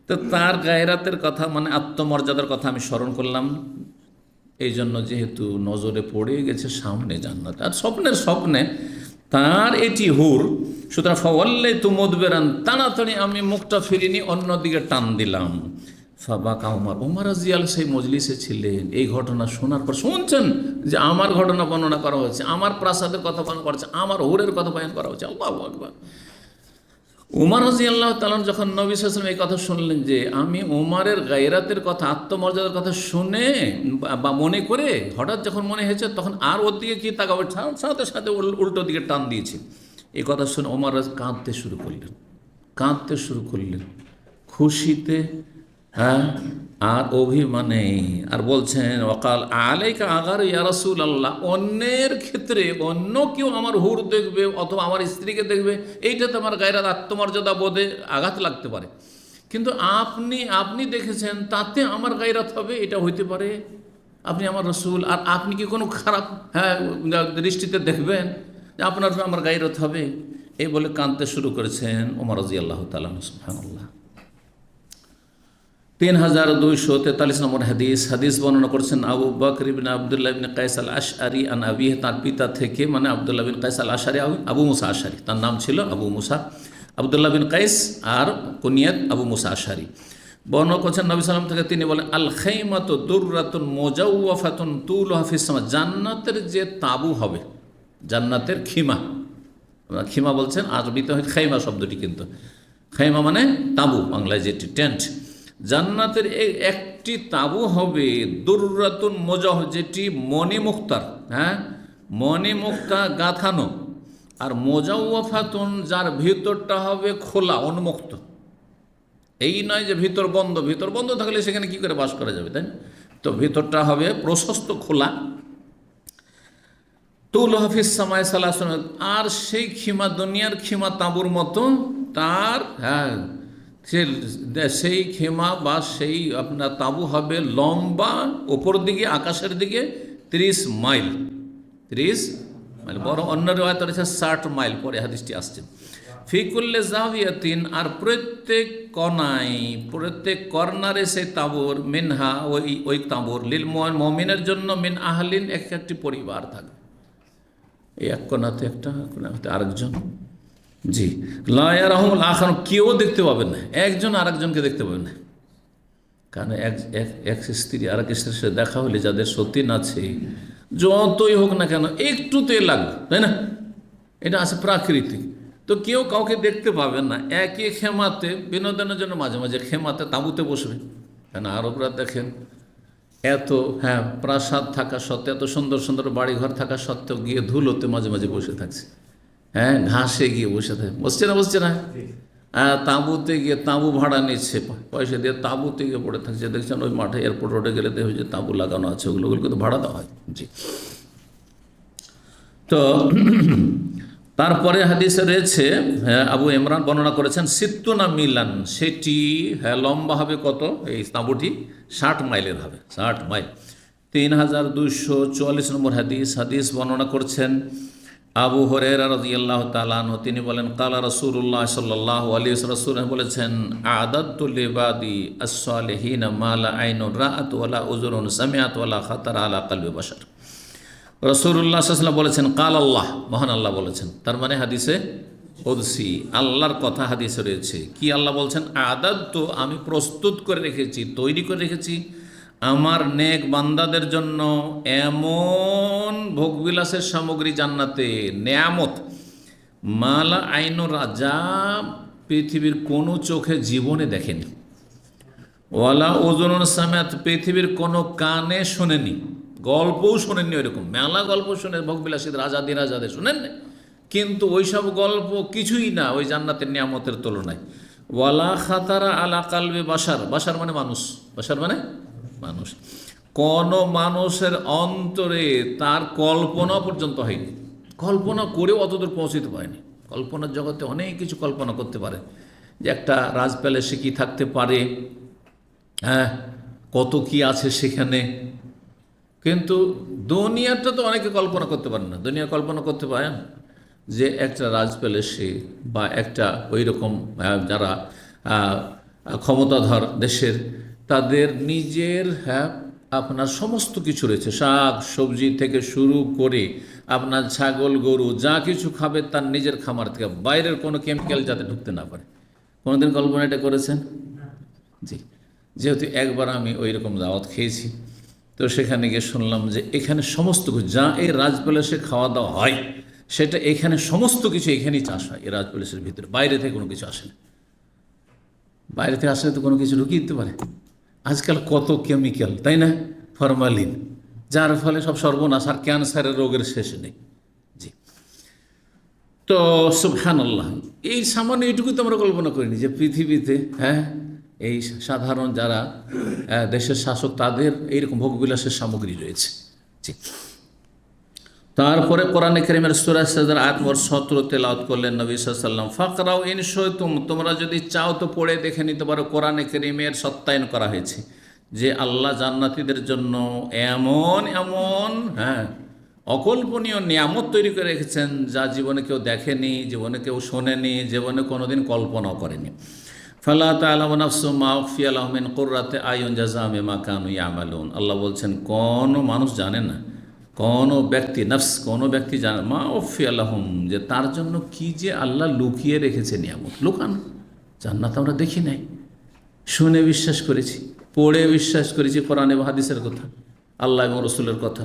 তো তার গায়রাতের কথা মানে আত্মমর্যাদার কথা আমি স্মরণ করলাম, এই জন্য যেহেতু নজরে পড়ে গেছে সামনে জান্নাত, আর স্বপ্নে তার এটি হুর, সুতরাং ফাওয়াল্লাই তুমুদবিরান, তাড়াতাড়ি আমি মুখটা ফিরিনি, অন্যদিকে টান দিলাম। ফাবাকা ওমর রাদিয়াল্লাহু সেই মজলিসে ছিলেন, এই ঘটনা শোনার পর শুনছেন যে আমার ঘটনা বর্ণনা করা হচ্ছে, আমার প্রাসাদের কথা বর্ণনা করা হচ্ছে, আমার হুরের কথা বয়ান করা হচ্ছে। আল্লাহু আকবার। উমর রাদিয়াল্লাহু তাআলা যখন নবী সাল্লাল্লাহু আলাইহি ওয়াসাল্লাম এই কথা শুনলেন যে আমি উমারের গায়রাতের কথা, আত্মমর্যাদার কথা শুনে বা মনে করে হঠাৎ যখন মনে হয়েছে, তখন আর ওর দিকে কি তাকাবে, সাথে সাথে উল্টো দিকে টান দিয়েছে। এই কথা শুনে উমর কাঁদতে শুরু করলেন খুশিতে, হ্যাঁ, আর অভিমানে। আর বলছেন ওয়াকাল আলাইকা আগার ইয়া রাসূলুল্লাহ, অন্যের ক্ষেত্রে অন্য কেউ আমার হুর দেখবে অথবা আমার স্ত্রীকে দেখবে, এইটাতে আমার গায়রাত আত্মমর্যাদা বোধে আঘাত লাগতে পারে, কিন্তু আপনি দেখেছেন তাতে আমার গায়রাত হবে, এটা হইতে পারে? আপনি আমার রাসূল, আর আপনি কি কোনো খারাপ দৃষ্টিতে দেখবেন যে আপনার আমার গায়রাত হবে? এই বলে কাঁদতে শুরু করেছেন ওমর রাদিয়াল্লাহু তাআলা। সুবহানাল্লাহ। 3243 নম্বর হাদিস বর্ণনা করছেন আবু বকর ইবনে আব্দুল্লাহ ইবনে কাইস আল আশআরি আন আবিহি, তার পিতা থেকে, মানে আব্দুল্লাহ বিন কাইস আল আশআরি, আবু মুসা আশআরি, তার নাম ছিল আবু মুসা, আব্দুল্লাহ বিন কাইস আর কুনিয়াত আবু মুসা আশআরি। বর্ণনা করছেন নবী সাল্লাল্লাহু আলাইহি ওয়াসাল্লাম থেকে, তিনি বলেন আল খাইমাতু দুররাতুন মুজাওয়াফাতুন তুলুহা ফিস সামা, জান্নাতের যে তাবু হবে, জান্নাতের খিমা বলছেন, আরবিতে হয় খাইমা শব্দটি, কিন্তু খাইমা মানে তাবু, বাংলায় যেটি টেন্ট। জান্নাতের এই একটি তাবু হবে দুররাতুন মোজাহ, যেটি মণিমুক্তার, হ্যাঁ, মণিমুক্তা গাঁথানো, আর মোজাওয়াফাতুন, যার ভিতরটা হবে খোলা, উন্মুক্ত। এই নয় যে ভিতর বন্ধ থাকলে সেখানে কি করে বাস করা যাবে, তাই না? তো ভিতরটা হবে প্রশস্ত, খোলা। তুল হাফিজ সামায় সালাসন, আর সেই খিমা দুনিয়ার খিমা তাঁবুর মতো তার, হ্যাঁ, সেই খেমা বা সেই আপনার তাঁবু হবে লম্বা ওপর দিকে, আকাশের দিকে 30 মাইল, বড় অন্য রিওয়ায়াত রয়েছে 60 মাইল, পরে হাদিসটি আসছে। ফিকুল্লে জাভিয়াতিন, আর প্রত্যেক কর্নারে সেই তাঁবুর, মিনহা ওই তাঁবুর, লিল মুমিনের জন্য, মিন আহলিন, একটি পরিবার থাকবে। এই এক কোণাতে একটা, কোণাতে আরেকজন। জি, লা ইয়ারাহুমুল আখার, কেউ দেখতে পাবেন না, একজন আরেকজনকে দেখতে পাবেন না। কারণ এক স্ত্রী আরেক স্ত্রীর সাথে দেখা হলে যাদের সতীন আছে, যতই হোক না কেন একটুতে লাগবে, তাই না? এটা আছে প্রাকৃতিক। তো কেউ কাউকে দেখতে পাবেন না। একই খেমাতে বিনোদনের জন্য মাঝে মাঝে খেমাতে তাঁবুতে বসবে। কেন আরবরা দেখেন এত, হ্যাঁ, প্রাসাদ থাকা সত্ত্বেও, এত সুন্দর সুন্দর বাড়িঘর থাকা সত্ত্বেও গিয়ে ধুলোতে মাঝে মাঝে বসে থাকছে, হ্যাঁ, ঘাসে গিয়ে বসে থাকে, বসছে না, তাঁবুতে গিয়ে তাঁবু ভাড়া নিচ্ছে, পয়সা দিয়ে তাঁবুতে গিয়ে পড়ে থাকছে। দেখছেন ওই মাঠে এয়ারপোর্ট রোডে গেলে দেখবে যে তাঁবু লাগানো আছে, ওগুলোকে তো ভাড়া দেওয়া হয়। জি, তো তারপরে হাদিসে রয়েছে, আবু ইমরান বর্ণনা করেছেন সিত্তুনা মিলান, সেটি, হ্যাঁ, লম্বা হবে কত? এই তাঁবুটি 60 মাইলের হবে, 60 মাইল। 3244 নম্বর হাদিস বর্ণনা করছেন আবু হুরায়রা রাদিয়াল্লাহু তাআলা আনহু, তিনি বলেন কালা রাসূলুল্লাহ সাল্লাল্লাহু আলাইহি ওয়াসাল্লাম, রাসূল বলেছেন আ'দাদতু লিবাদি আস-সালিহিনা মা লা আইনুন রাআত ওয়ালা উযুরুন সামিআত ওয়ালা খাতারা আলা কলবি বাশার। রাসূলুল্লাহ সাল্লাল্লাহু আলাইহি ওয়াসাল্লাম বলেছেন কাল আল্লাহ, মহান আল্লাহ বলেছেন, তার মানে হাদিসে কুদসি, আল্লাহর কথা হাদিসে রয়েছে। কি আল্লাহ বলছেন? আ'দাদতু, আমি প্রস্তুত করে রেখেছি, তৈরি করে রেখেছি আমার নেক বান্দাদের জন্য এমন ভোগবিলাসের সামগ্রী জান্নাতে, নেয়ামত, মালা আইন, রাজা পৃথিবীর কোনো চোখে জীবনে দেখেনি, ওয়ালা ওজন সামেত, পৃথিবীর কোনো কানে শোনেনি, গল্পও শোনেননি, ওইরকম মেলা গল্প শুনে ভোগবিলাসী রাজাদের শোনেন, কিন্তু ওইসব গল্প কিছুই না ওই জান্নাতের নিয়ামতের তুলনায়। ওয়ালা খাতারা আলা কালবে বাশার মানে মানুষ, বাশার মানে মানুষ, কোন মানুষের অন্তরে তার কল্পনা পর্যন্ত হয়নি, কল্পনা করেও অতদূর পৌঁছতে পারেনি। কল্পনার জগতে অনেক কিছু কল্পনা করতে পারে, যে একটা রাজ প্যালেসে কি থাকতে পারে, হ্যাঁ, কত কি আছে সেখানে, কিন্তু দুনিয়াটা তো অনেকে কল্পনা করতে পারে না। দুনিয়া কল্পনা করতে পারেন যে একটা রাজ প্যালেসে বা একটা ওই রকম যারা ক্ষমতাধর দেশের, তাদের নিজের আপনার সমস্ত কিছু রয়েছে, শাক সবজি থেকে শুরু করে আপনার ছাগল গরু যা কিছু খাবে তার নিজের খামার থেকে, বাইরের কোনো কেমিক্যাল যাতে ঢুকতে না পারে। কোনোদিন কল্পনা এটা করেছেন? জি, যেহেতু একবার আমি ওই রকম দাওয়াত খেয়েছি, তো সেখানে গিয়ে শুনলাম যে এখানে সমস্ত কিছু যা এই রাজপ্যালেসে খাওয়া দাওয়া হয় সেটা এখানে সমস্ত কিছু এখানেই চাষ হয়, এই রাজপ্যালেসের ভিতরে, বাইরে থেকে কোনো কিছু আসে না। বাইরে থেকে আসলে তো কোনো কিছু ঢুকিয়ে দিতে পারে। আজকাল কত কেমিক্যাল, তাই না, ফরমালিন, যার ফলে সব সর্বনাশ, আর ক্যান্সারের রোগের শেষ নেই। জি, তো সুবহানাল্লাহ, এই সামান্য এইটুকু তো আমরা কল্পনা করিনি যে পৃথিবীতে এই সাধারণ যারা দেশের শাসক তাদের এইরকম ভোগবিলাসের সামগ্রী রয়েছে। জি, তারপরে কোরআনে কারীমের সূরা সাজদার আয়াত নম্বর 17 তেলাওয়াত করলেন নবী সাল্লাল্লাহু আলাইহি ওয়াসাল্লাম, ফাকরাউ ইন শাইতুম, তোমরা যদি চাও তো পড়ে দেখে নিতে পারো। কোরআনে কারীমের সত্যায়ন করা হয়েছে যে আল্লাহ জান্নাতীদের জন্য এমন এমন অকল্পনীয় নিয়ামত তৈরি করে রেখেছেন যা জীবনে কেউ দেখেনি, জীবনে কেউ শোনেনি, জীবনে কোনোদিন কল্পনাও করেনি। ফালা তা'লামু নাফসুম মা উখফিয়া লাহুম মিন কুররাতি আয়ুন জাযাআম বিমা কানু ইয়ামালুন। আল্লাহ বলছেন কোনো মানুষ জানে না, কোনো ব্যক্তি নফস, কোনো ব্যক্তি জানে মা উখফিয়া লাহুম, যে তার জন্য কি যে আল্লাহ লুকিয়ে রেখেছে নিয়ামত। লুকানো জান্নাত আমরা দেখি নাই, শুনে বিশ্বাস করেছি, পড়ে বিশ্বাস করেছি কোরআন এবং হাদিসের কথা, আল্লাহ এবং রসুলের কথা।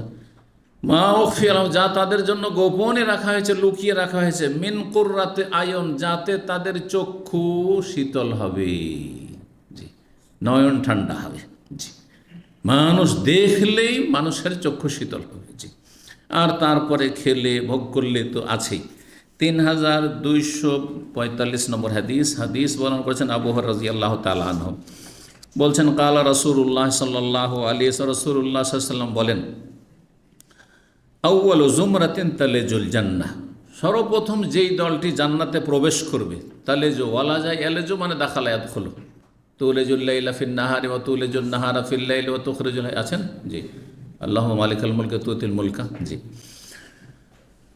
মা উখফিয়া লাহুম, যা তাদের জন্য গোপনে রাখা হয়েছে, লুকিয়ে রাখা হয়েছে, মিন কুররাতি আয়ুন, যাতে তাদের চক্ষু শীতল হবে, জি, নয়ন ঠান্ডা হবে। জি, মানুষ দেখলেই মানুষের চক্ষু শীতল হবে। জি, আর তারপরে খেলে ভোগ করলে তো আছেই। 3245 নম্বর হাদিস বর্ণনা করেছেন আবু হুরায়রা রাদিয়াল্লাহু তাআলা আনহু, বলছেন কালা রাসূলুল্লাহ সাল্লাল্লাহু আলাইহি ওয়াসাল্লাম, রাসূলুল্লাহ সাল্লাল্লাহু আলাইহি ওয়াসাল্লাম বলেন, আউয়ালু জুমরাতিন তালেজুল জান্নাহ, সর্বপ্রথম যেই দলটি জান্নাতে প্রবেশ করবে, তালেজু ওয়ালাজা ইয়ালেজু মানে দাখালা ইয়াদখুলু, তুলেজুল লাইলা ফিন নাহারি ওয়া তুলেজুন নাহারা ফিল লাইলি ওয়া তুখরিজুল, আছেন? জি, আল্লাহুম্মা মালিকাল মুলকি তুতিল মুলকা। জি,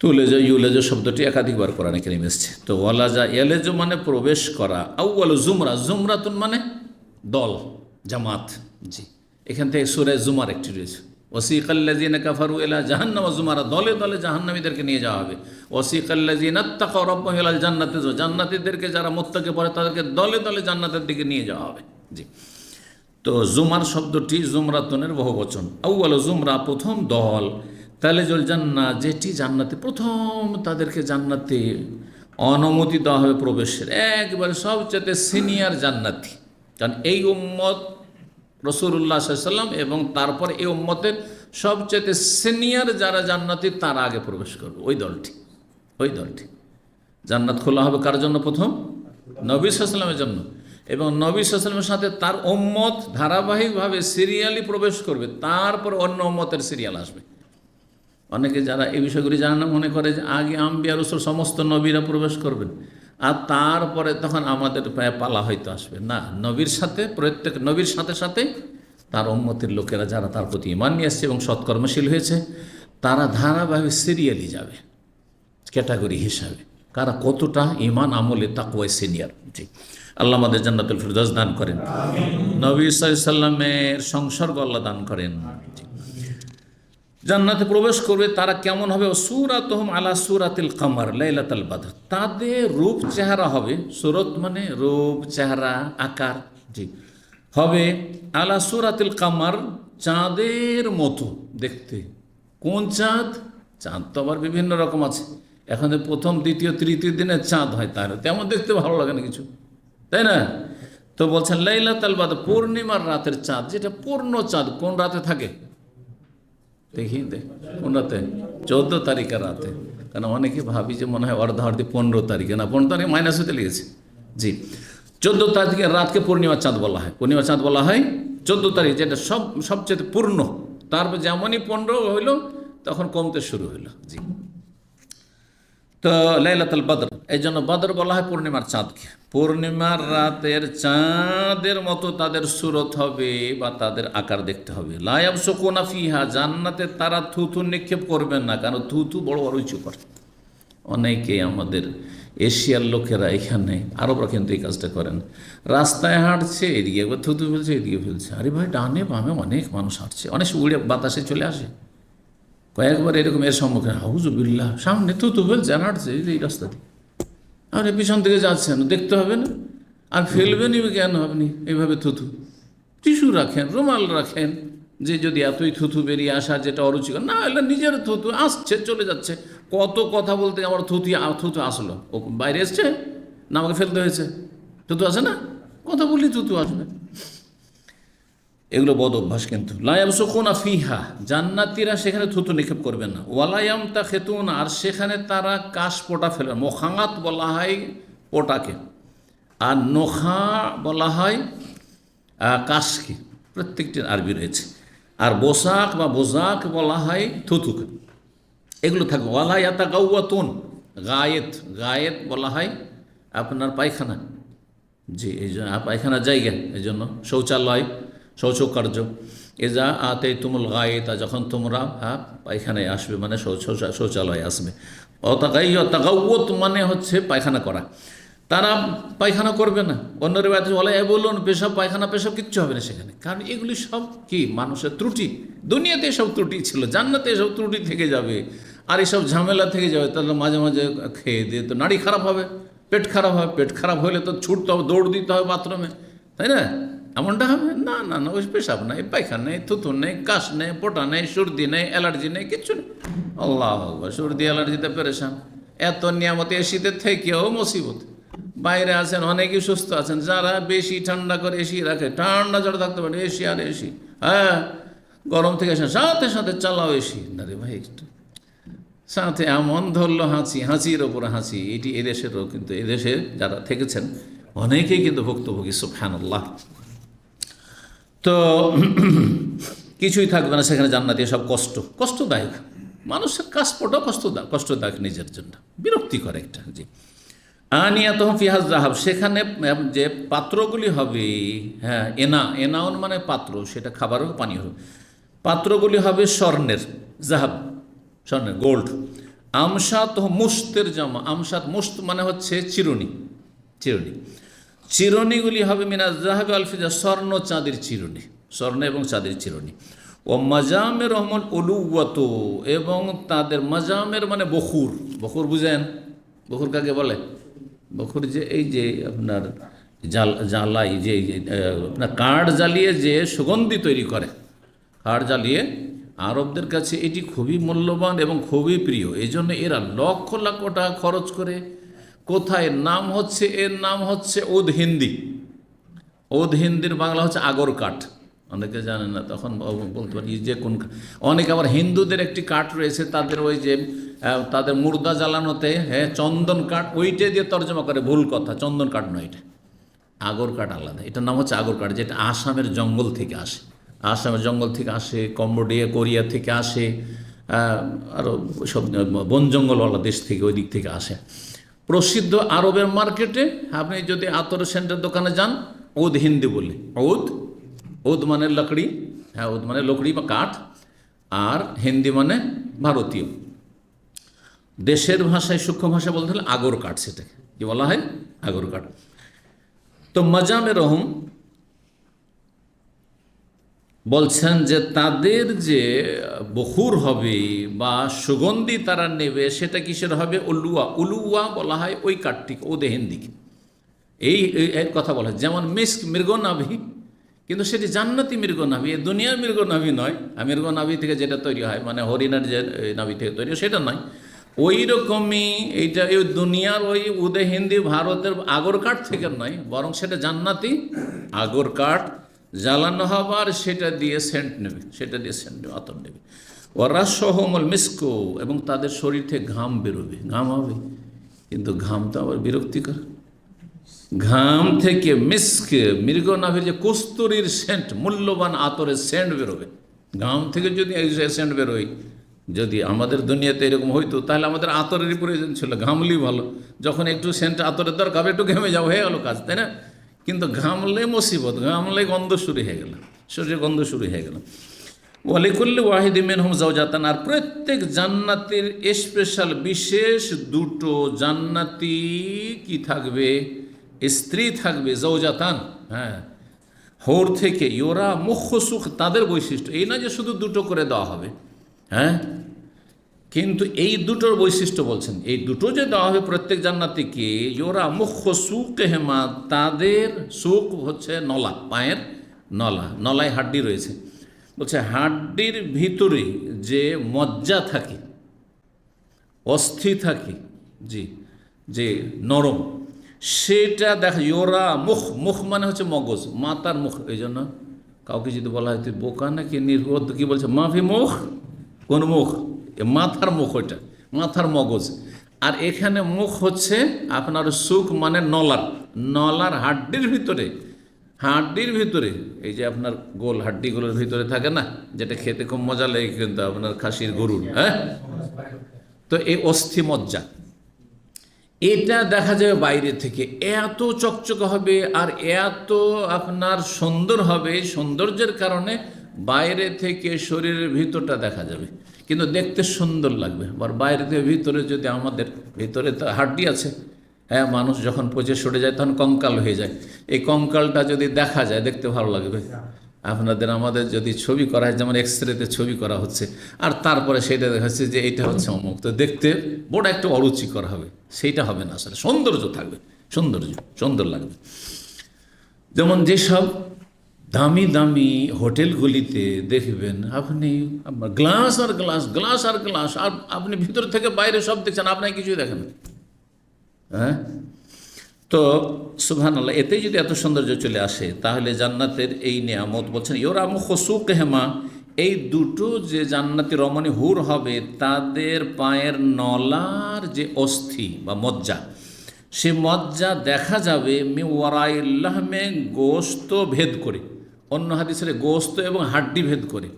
তুলেজু ইউলেজু শব্দটি একাধিকবার কোরআনে কারীমে এসেছে। তো ওয়ালাজা ইয়ালেজু মানে প্রবেশ করা, আউয়ালু জুমরা, জুমরাতুন মানে দল, জামাত। জি, এখান থেকে সূরা জুমার একটি রয়েছে, ওয়াসিকাল্লাযিনা কাফারু ইলা জাহান্নাম যুমারা, দলে দলে জাহান্নামীদেরকে নিয়ে যাওয়া হবে। ওয়াসিকাল্লাযিনা তাকাউ রাব্বাহুম ইলাল জান্নাতি, জান্নাতীদেরকে যারা মুত্তাকি পড়ে তাদেরকে দলে দলে জান্নাতের দিকে নিয়ে যাওয়া হবে। জি, তো জুমার শব্দটি জুমরাতুনের বহুবচন। আউয়ালু জুমরা, প্রথম দল, তালেজুল জান্নাহ, যেটি জান্নাতে প্রথম তাদেরকে জান্নাতে অনুমতি দেওয়া হবে প্রবেশের, একবারে সবচেয়ে সিনিয়র জান্নাতি। কারণ এই উম্মত রাসূলুল্লাহ সাল্লাল্লাহু আলাইহি ওয়াসাল্লাম এবং তারপর এই উম্মতের সবচেয়ে সিনিয়র যারা জান্নাতি তারা আগে প্রবেশ করবে, ওই দলটি। জান্নাত খোলা হবে কার জন্য? প্রথম নবী সাল্লাল্লাহু আলাইহি ওয়াসাল্লামের জন্য, এবং নবী সাল্লাল্লাহু আলাইহি ওয়াসাল্লামের সাথে তার উম্মত ধারাবাহিকভাবে সিরিয়ালি প্রবেশ করবে, তারপর অন্য উম্মতের সিরিয়াল আসবে। অনেকে যারা এই বিষয়গুলি জানে না মনে করে যে আগে আম্বিয়া রাসূল সমস্ত নবীরা প্রবেশ করবেন আর তারপরে তখন আমাদের পালা হয়তো আসবে না। নবীর সাথে, প্রত্যেক নবীর সাথে সাথে তার উম্মতের লোকেরা যারা তার প্রতি ঈমান নিয়ে আসছে এবং সৎকর্মশীল হয়েছে তারা ধারাবাহিক সিরিয়ালি যাবে, ক্যাটাগরি হিসাবে কারা কতটা ঈমান আমলে তাকওয়ায় সিনিয়র। ঠিক, আল্লাহ আমাদের জান্নাতুল ফিরদাউস দান করেন, নবী সাল্লাল্লাহু আলাইহি ওয়াসাল্লামের সংসর্গ আল্লাহ দান করেন। জান্নাতে প্রবেশ করবে তারা কেমন হবে? সূরাতুহুম আলা সূরাতিল কামার লাইলাতুল বদর, তাদের রূপ চেহারা হবে, সূরত মানে রূপ চেহারা আকার, জি, হবে আলা সূরাতিল কামার, চাঁদের মতো দেখতে। কোন চাঁদ? চাঁদ তো আবার বিভিন্ন রকম আছে, এখন প্রথম দ্বিতীয় তৃতীয় দিনে চাঁদ হয়, তার তেমন দেখতে ভালো লাগে না কিছু, তাই না? তো বলছেন লাইলাতুল বদর, পূর্ণিমার রাতের চাঁদ, যেটা পূর্ণ চাঁদ কোন রাতে থাকে? দেখি কোন রাতে? 14 তারিখের রাতে। কারণ অনেকে ভাবি যে মনে হয় অর্ধার্ধি 15 তারিখে, না 15 তারিখে মাইনাস হতে লেগেছে। জি, 14 তারিখের রাতকে পূর্ণিমা চাঁদ বলা হয়, পূর্ণিমা চাঁদ বলা হয় 14 তারিখ, যেটা সবচেয়ে পূর্ণ। তারপর যেমনই 15 হইল তখন কমতে শুরু হইল। জি, তো লাইলাতুল বদর, এই জন্য বদর বলা হয় পূর্ণিমার চাঁদকে। পূর্ণিমার রাতের চাঁদের মতো তাদের সুরত হবে বা তাদের আকার দেখতে হবে। লা ইয়াবসুকুনা ফিহা, জান্নাতে তারা থুথু নিক্ষেপ করবেন না, কারণ থুথু বড় বড় উঁচু করে। অনেকে আমাদের এশিয়ার লোকেরা এখানে, আরবরা কিন্তু এই কাজটা করেন। রাস্তায় হাঁটছে, এদিকে একবার থুতু ফেলছে, এদিকে ফেলছে। আরে ভাই, ডানে বামে অনেক মানুষ হাঁটছে, অনেক উড়ে বাতাসে চলে আসে। কয়েকবার এরকম এর সম্মুখীন, হাউজুবিল্লাহ, সামনে থুতু ফেলছে আর হাঁটছে এই রাস্তা দিয়ে। আপনি পিছন থেকে যাচ্ছেন, দেখতে হবে না? আর ফেলবেনই কেন আপনি এইভাবে থুতু? টিস্যু রাখেন, রুমাল রাখেন, যে যদি এতই থুতু বেরিয়ে আসা যেটা অরুচিকর না, এলে নিজের থুতু আসছে চলে যাচ্ছে। কত কথা বলতে আমার থুতু আসলো, ও বাইরে এসছে না আমাকে ফেলতে হয়েছে? থুতু আসে না, কথা বললি থুতু আসবে। এগুলো বদ অভ্যাস। কিন্তু লায়ামসুকুনা ফিহা, জান্নাতীরা সেখানে থুতু নিক্ষেপ করবে না। ওয়ালায়াম তা খেতুন, আর সেখানে তারা কাশ পোটা ফেলবে। মোখাঙাত বলা হয় পোটাকে, আর নোখা বলা হয় কাশকে, প্রত্যেকটির আরবি রয়েছে। আর বোসাক বা বোজাক বলা হয় থুতুকে। এগুলো থাকবে। ওয়ালায়াতা গাউয়াতুন, গায়েত, গায়েত বলা হয় আপনার পায়খানা, জি এই জন্য পায়খানার জায়গা, এই জন্য শৌচালয়, শৌচকার্য। এজা আতে তুমুল গায়েতা, যখন তোমরা পায়খানায় আসবে মানে শৌচালয়ে আসবে। অতাগাউত মানে হচ্ছে পায়খানা করা। তারা পায়খানা করবে না। অন্য রেবায়েতে বলে বলুন পেশাব, পায়খানা, পেশাব কিচ্ছু হবে না সেখানে, কারণ এগুলি সব কি মানুষের ত্রুটি। দুনিয়াতে এসব ত্রুটি ছিল, জান্নাতে এসব ত্রুটি থেকে যাবে, আর এসব ঝামেলা থেকে যাবে। তাহলে মাঝে মাঝে খেয়ে দিয়ে তো নাড়ি খারাপ হবে, পেট খারাপ হবে, পেট খারাপ হলে তো ছুটতে হবে, দৌড় দিতে হবে বাথরুমে, তাই না? এমনটা হবে না। না না, ওই পেশাব নেই, পায়খানা নেই, থুতু নেই, কাশ নেই, পোটা নেই, সর্দি নেই, অ্যালার্জি নেই, কিচ্ছু নেই। আল্লাহ, সর্দি অ্যালার্জিতে পেরেশান। এত নিয়ামত এসিতে থেকেও মুসিবত। বাইরে আছেন অনেকেই সুস্থ আছেন, যারা বেশি ঠান্ডা করে এসি রাখে, ঠান্ডা জড়ে থাকতে পারে, এসি আর এসি, হ্যাঁ গরম থেকে আসেন সাথে সাথে চালাও এসি। না রে ভাই, একটু সাথে এমন ধরলো হাঁচি, হাঁচির ওপর হাঁচি। এটি এদেশেরও, কিন্তু এদেশে যারা থেকেছেন অনেকেই কিন্তু ভুক্তভোগী, সুবহানাল্লাহ। তো কিছুই থাকবে না সেখানে জান্নাতে, সব কষ্টদায়ক। মানুষের কাজপটাও কষ্টদায়ক নিজের জন্য, বিরক্তিকর একটা। জি, আনিয়াত ফিহাজ জাহাব, সেখানে যে পাত্রগুলি হবে, হ্যাঁ এনাউন মানে পাত্র, সেটা খাবারও পানীয় হবে। পাত্রগুলি হবে স্বর্ণের, জাহাব স্বর্ণের, গোল্ড। আমসাত মুস্তের জামা, আমসাত মুস্ত মানে হচ্ছে চিরুনি, চিরুনিগুলি হবে মিনাজ জাহাবে আলফিজা, স্বর্ণ চাঁদের চিরুনি, স্বর্ণ এবং চাঁদের চিরুনি। ও মাজামের রহমান অলুয়াত, এবং তাদের মাজামের মানে বখুর, বখুর বুঝেন? বখুর কাকে বলে? বখুর যে এই যে আপনার জ্বালাই, যে আপনার কাঠ জ্বালিয়ে যে সুগন্ধি তৈরি করে, কাঠ জ্বালিয়ে, আরবদের কাছে এটি খুবই মূল্যবান এবং খুবই প্রিয়। এই জন্য এরা লক্ষ লক্ষ টাকা খরচ করে। কোথায়? নাম হচ্ছে, এর নাম হচ্ছে ওদ হিন্দি। ওদ হিন্দির বাংলা হচ্ছে আগর কাঠ। অনেকে জানেন না, তখন বলতে পারি যে কোন। অনেকে আবার হিন্দুদের একটি কাঠ রয়েছে, তাদের ওই যে তাদের মুর্দা জ্বালানোতে, হ্যাঁ চন্দন কাঠ, ওইটা দিয়ে তর্জমা করে, ভুল কথা, চন্দন কাঠ নয়, এটা আগর কাঠ আলাদা। এটার নাম হচ্ছে আগর কাঠ, যেটা আসামের জঙ্গল থেকে আসে, আসামের জঙ্গল থেকে আসে, কম্বোডিয়া, কোরিয়া থেকে আসে, আরও সব বন জঙ্গলওয়ালা দেশ থেকে, ওই দিক থেকে আসে। প্রসিদ্ধ আরবের মার্কেটে আপনি যদি আতর সেন্টার দোকানে যান, ওদ হিন্দি বলি, ওদ মানে লকড়ি, হ্যাঁ ওদ মানে লকড়ি বা কাঠ, আর হিন্দি মানে ভারতীয়। দেশের ভাষায়, সূক্ষ্ম ভাষায় বলতে হলে আগর কাঠ, সেটাকে কি বলা হয়? আগর কাঠ। তো মাজামে রহম বলছেন যে তাদের যে বখুর হবে বা সুগন্ধি তারা নেবে, সেটা কিসের হবে? উলুয়া বলা হয় ওই কাঠটিকে, ওদে হিন্দিকে। এই এর কথা বলা হয়। যেমন মিস্ক, মৃগনাভি, কিন্তু সেটি জান্নাতি মৃগনাভি, দুনিয়ার মৃগনাভি নয়। মৃগনাভি থেকে যেটা তৈরি হয়, মানে হরিণের যে নাভি থেকে তৈরি, সেটা নয়। ওই রকমই এইটা, এই দুনিয়ার ওই উদে হিন্দি ভারতের আগর কাঠ থেকে নয়, বরং সেটা জান্নাতি আগর কাঠ জ্বালানো হবে, আর সেটা দিয়ে সেন্ট নেবে, আতর নেবে। ওরা সহমল মিসকো, এবং তাদের শরীর থেকে ঘাম বেরোবে, ঘাম হবে, কিন্তু ঘাম তো আবার বিরক্তিকর। ঘাম থেকে মিস্ক, মৃগনাভির যে কস্তুরীর সেন্ট, মূল্যবান আতরের সেন্ট বেরোবে। ঘাম থেকে যদি সেন্ট বেরোয়, যদি আমাদের দুনিয়াতে এরকম হইতো, তাহলে আমাদের আতরেরই প্রয়োজন ছিল, ঘামলেই ভালো। যখন একটু সেন্ট আতরের দরকার, একটু ঘেমে যাও, হয়ে গেল কাজ, তাই না? কিন্তু ঘামলে মুসিবত, ঘামলে গন্ধ শুরু হয়ে গেল, শরীরে গন্ধ শুরু হয়ে গেল। ওয়ালিকুল্লি ওয়াহিদি মিনহুম যাওজাতান, আর প্রত্যেক জান্নাতের স্পেশাল বিশেষ দুটো জান্নাতি কি থাকবে, স্ত্রী থাকবে, যাওজাতান, হ্যাঁ, হোর থেকে। ইওরা মুখ্য সুখ, তাদের বৈশিষ্ট্য এই না যে শুধু দুটো করে দেওয়া হবে, হ্যাঁ, কিন্তু এই দুটোর বৈশিষ্ট্য বলছেন, এই দুটো যে দেওয়া হবে প্রত্যেক জান্নাতিকে, ইওরা মুখ্য সুখ হেমা, তাদের সুখ হচ্ছে নলা, পায়ের নলা, নলায় হাড্ডি রয়েছে, বলছে হাড্ডির ভিতরে যে মজ্জা থাকে, অস্থি থাকে, জি, যে নরম, সেটা দেখা। ইওরা মুখ, মুখ মানে হচ্ছে মগজ, মাতার মুখ। এই জন্য কাউকে যদি বলা হয় তুই বোকা নাকি নির্বোধ, কি বলছে, মাফি মুখ, কোন মুখ, মাথার মুখ, ওইটা মাথার মগজ। আর এখানে মুখ হচ্ছে আপনার সুখ মানে নলার, নলার হাড্ডির ভিতরে, হাড্ডির ভিতরে এই যে আপনার গোল হাড্ডিগুলোর ভিতরে থাকে না, যেটা খেতে খুব মজা লাগে কিন্তু আপনার খাসির গরুর, হ্যাঁ, তো এই অস্থি মজ্জা, এটা দেখা যাবে বাইরে থেকে, এত চকচকে হবে আর এত আপনার সুন্দর হবে, সৌন্দর্যের কারণে বাইরে থেকে শরীরের ভিতরটা দেখা যাবে, কিন্তু দেখতে সুন্দর লাগবে। আবার বাইরে থেকে ভিতরে যদি, আমাদের ভিতরে তো হাড্ডি আছে, হ্যাঁ, মানুষ যখন পচে সরে যায় তখন কঙ্কাল হয়ে যায়, এই কঙ্কালটা যদি দেখা যায় দেখতে ভালো লাগবে। আপনাদের আমাদের যদি ছবি করা হয়, যেমন এক্সরেতে ছবি করা হচ্ছে, আর তারপরে সেটা দেখা যাচ্ছে যে এটা হচ্ছে অমুক, তো দেখতে বড় একটা অরুচি করা হবে, সেইটা হবে না, আসলে সৌন্দর্য থাকবে, সৌন্দর্য, সুন্দর লাগবে। যেমন যেসব দামি দামি হোটেলগুলিতে দেখবেন আপনি গ্লাস আর গ্লাস, গ্লাস আর গ্লাস, আর আপনি ভিতর থেকে বাইরে সব দেখছেন, আপনাকে কিছুই দেখেন না, হ্যাঁ। তো সুবহানাল্লাহ, এতেই যদি এত সৌন্দর্য চলে আসে, তাহলে জান্নাতের এই নিয়ামত বলছেন ইওরা মুখসুক হেমা, এই দুটো যে জান্নাতি রমণী হুর হবে, তাদের পায়ের নলার যে অস্থি বা মজ্জা, সে মজ্জা দেখা যাবে মিওয়ারাইল্লাহমে, গোস্ত ভেদ করে, অন্য হাদিসে গোস্ত এবং হাড্ডি ভেদ করে,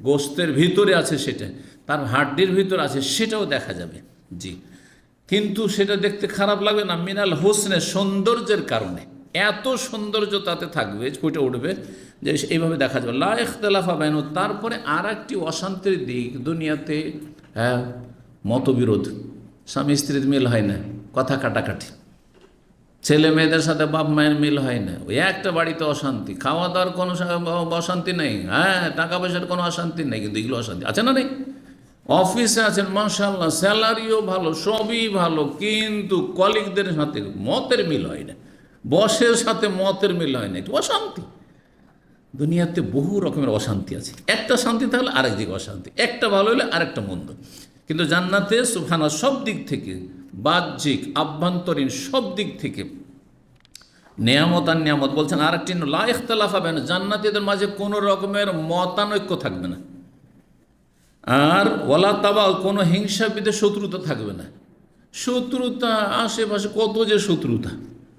গোস্তের ভিতরে আছে সেটা, তার হাড্ডির ভিতরে আছে সেটাও দেখা যাবে, জি। কিন্তু সেটা দেখতে খারাপ লাগবে না, মিনাল হোসনে, সৌন্দর্যের কারণে, এত সৌন্দর্য তাতে থাকবে, ফুটে উঠবে যে এইভাবে দেখা যাবে। লা ইখতিলাফা বাইনহুম, তারপরে আর একটি অশান্তির দিক দুনিয়াতে, হ্যাঁ, মতবিরোধ, স্বামী স্ত্রীর মিল হয় না, কথা কাটাকাটি, ছেলে মেয়েদের সাথে বাপ মায়ের মিল হয় না, ওই একটা বাড়িতে অশান্তি, খাওয়া দাওয়ার কোনো অশান্তি নেই, হ্যাঁ, টাকা পয়সার কোনো অশান্তি নেই, কিন্তু এগুলো অশান্তি আছে না, নেই। অফিসে আছেন মাশাআল্লাহ, স্যালারিও ভালো, সবই ভালো, কিন্তু কলিগদের সাথে মতের মিল হয় না, বসের সাথে মতের মিল হয় না, একটু অশান্তি। দুনিয়াতে বহু রকমের অশান্তি আছে, একটা শান্তি থাকলে আরেক দিকে অশান্তি, একটা ভালো হলে আরেকটা মন্দ। কিন্তু জান্নাতে সুবহানাল্লাহ সব দিক থেকে, বাহ্যিক আভ্যন্তরীণ সব দিক থেকে নিয়ামত আর নিয়ামত। বলছেন আর একটি, লা ইখতিলাফা বাইনহুম, জান্নাতীদের মাঝে কোনো রকমের মতানৈক্য থাকবে না, আর ওয়ালা তাবা, কোনো হিংসা বিদে শত্রুতা থাকবে না। শত্রুতা আশেপাশে কত যে শত্রুতা,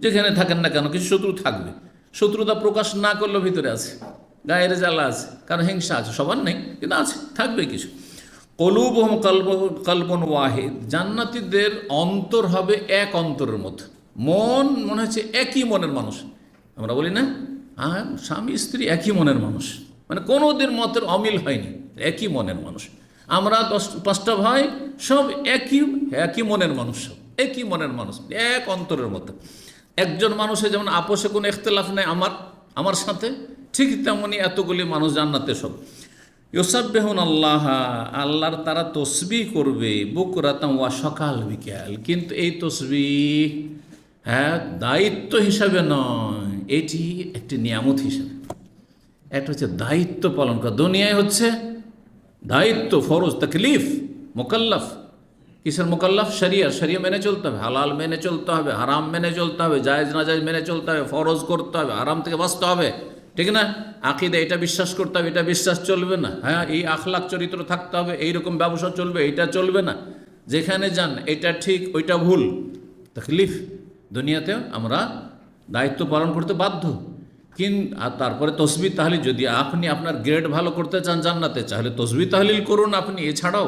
যেখানে থাকেন না কেন কিছু শত্রু থাকবে, শত্রুতা প্রকাশ না করলেও ভিতরে আছে, গায়ের জ্বালা আছে, কারণ হিংসা আছে, সবার নেই কিন্তু আছে, থাকবে কিছু। কলুবহুম কলবুন ওয়াহিদ, জান্নাতীদের অন্তর হবে এক অন্তরের মতো, মন মনে হচ্ছে একই মনের মানুষ। আমরা বলি না, আর স্বামী স্ত্রী একই মনের মানুষ, মানে কোনোদিন মতের অমিল হয়নি, একই মনের মানুষ। আমরা 5টা ভাই, সব একই মনের মানুষ, সব একই মনের মানুষ, এক অন্তরের মতো। একজন মানুষের যেমন আপোষে কোনো ইখতিলাফ নেই আমার সাথে, ঠিক তেমনই এতগুলি মানুষ জান্নাতে সব। ইউসাব্বিহুন আল্লাহ, আল্লাহর তারা তসবিহ করবে, বুকরাতাম ওয়া সকাল বিকাল, কিন্তু এই তসবিহ, হ্যাঁ, দায়িত্ব হিসাবে নয়, এটি একটি নিয়ামত হিসাবে, একটা হচ্ছে দায়িত্ব পালন করা। দুনিয়ায় হচ্ছে দায়িত্ব, ফরজ, তাকলিফ, মোকাল্লাফ। কিসের মোকাল্লাফ? শরিয়া মেনে চলতে হবে, হালাল মেনে চলতে হবে, হারাম মেনে চলতে হবে, জায়েজ নাজায়েজ মেনে চলতে হবে, ফরজ করতে হবে, হারাম থেকে বাঁচতে হবে, ঠিক না? আকীদা, এটা বিশ্বাস করতে হবে, এটা বিশ্বাস চলবে না, হ্যাঁ, এই আখলাক চরিত্র থাকতে হবে, এইরকম ব্যবসা চলবে, এটা চলবে না, যেখানে যান এটা ঠিক ওইটা ভুল। তাকলিফ, দুনিয়াতেও আমরা দায়িত্ব পালন করতে বাধ্য। আর তারপরে তসবিহ তাহলিল, যদি আপনি আপনার গ্রেড ভালো করতে চান জান্নাতে, তাহলে তসবিহ তাহলিল করুন আপনি, এছাড়াও,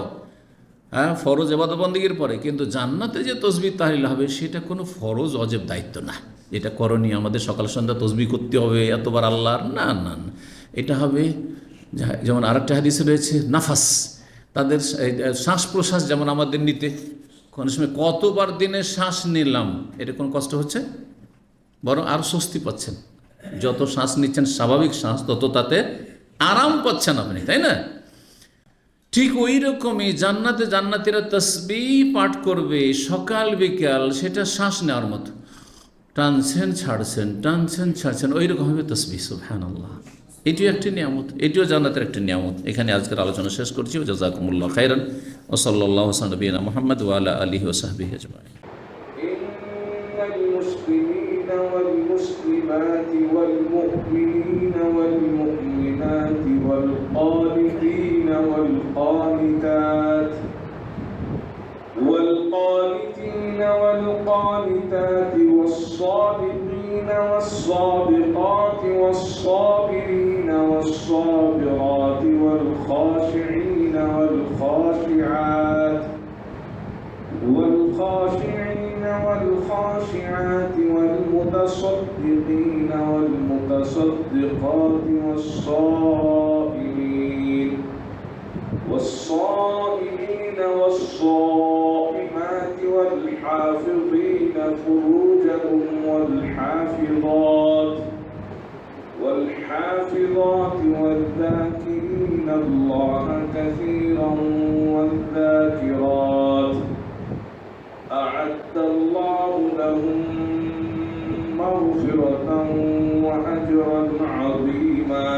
হ্যাঁ, ফরজ ইবাদত বন্দেগীর পরে। কিন্তু জান্নাতে যে তসবিহ তাহলিল হবে সেটা কোনো ফরজ অজেব দায়িত্ব না, এটা করণীয়, আমাদের সকাল সন্ধ্যা তসবিহ করতে হবে এতবার আল্লাহর, না না না, এটা হবে যেমন আরেকটা হাদিসে রয়েছে নাফাস, তাদের শ্বাস প্রশ্বাস যেমন আমাদের নিতে কোনো সময় কতবার দিনে শ্বাস নিলাম এটা কোনো কষ্ট হচ্ছে, বরং আরও স্বস্তি পাচ্ছেন। যত শ্বাস নিচ্ছেন স্বাভাবিক শ্বাস, তত তাতে আরাম পাচ্ছেন আপনি, তাই না? ঠিক ওই রকমই জান্নাতে জান্নাতীরা তসবিহ পাঠ করবে সকাল বিকাল, সেটা শ্বাস নেওয়ার মতো, টানছেন ছাড়ছেন, টানছেন ছাড়ছেন, ওই রকম হবে তসবিহ। সুবহানাল্লাহ, এটিও একটি নিয়ামত, এটিও জান্নাতের একটি নিয়ামত। এখানে আজকের আলোচনা শেষ করছি। জাযাকুমুল্লাহ খাইরান ওয়া সাল্লাল্লাহু আলা নবিয়িনা মুহাম্মদ ওয়া আলা আলিহি ওয়া সাহবিহি আজমাইন। المسلمين والمسلمات والمؤمنين والمؤمنات والقانتين والقانتات والصادقين والصادقات والصابرين والصابرات والخاشعين والخاشعات والمتصدقين والمتصدقات والصائمين والصائمات والحافظين فروجهم والحافظات والذاكرين الله كثيرا والذاكرات أعد الله لهم مغفرة وأجرا عظيما.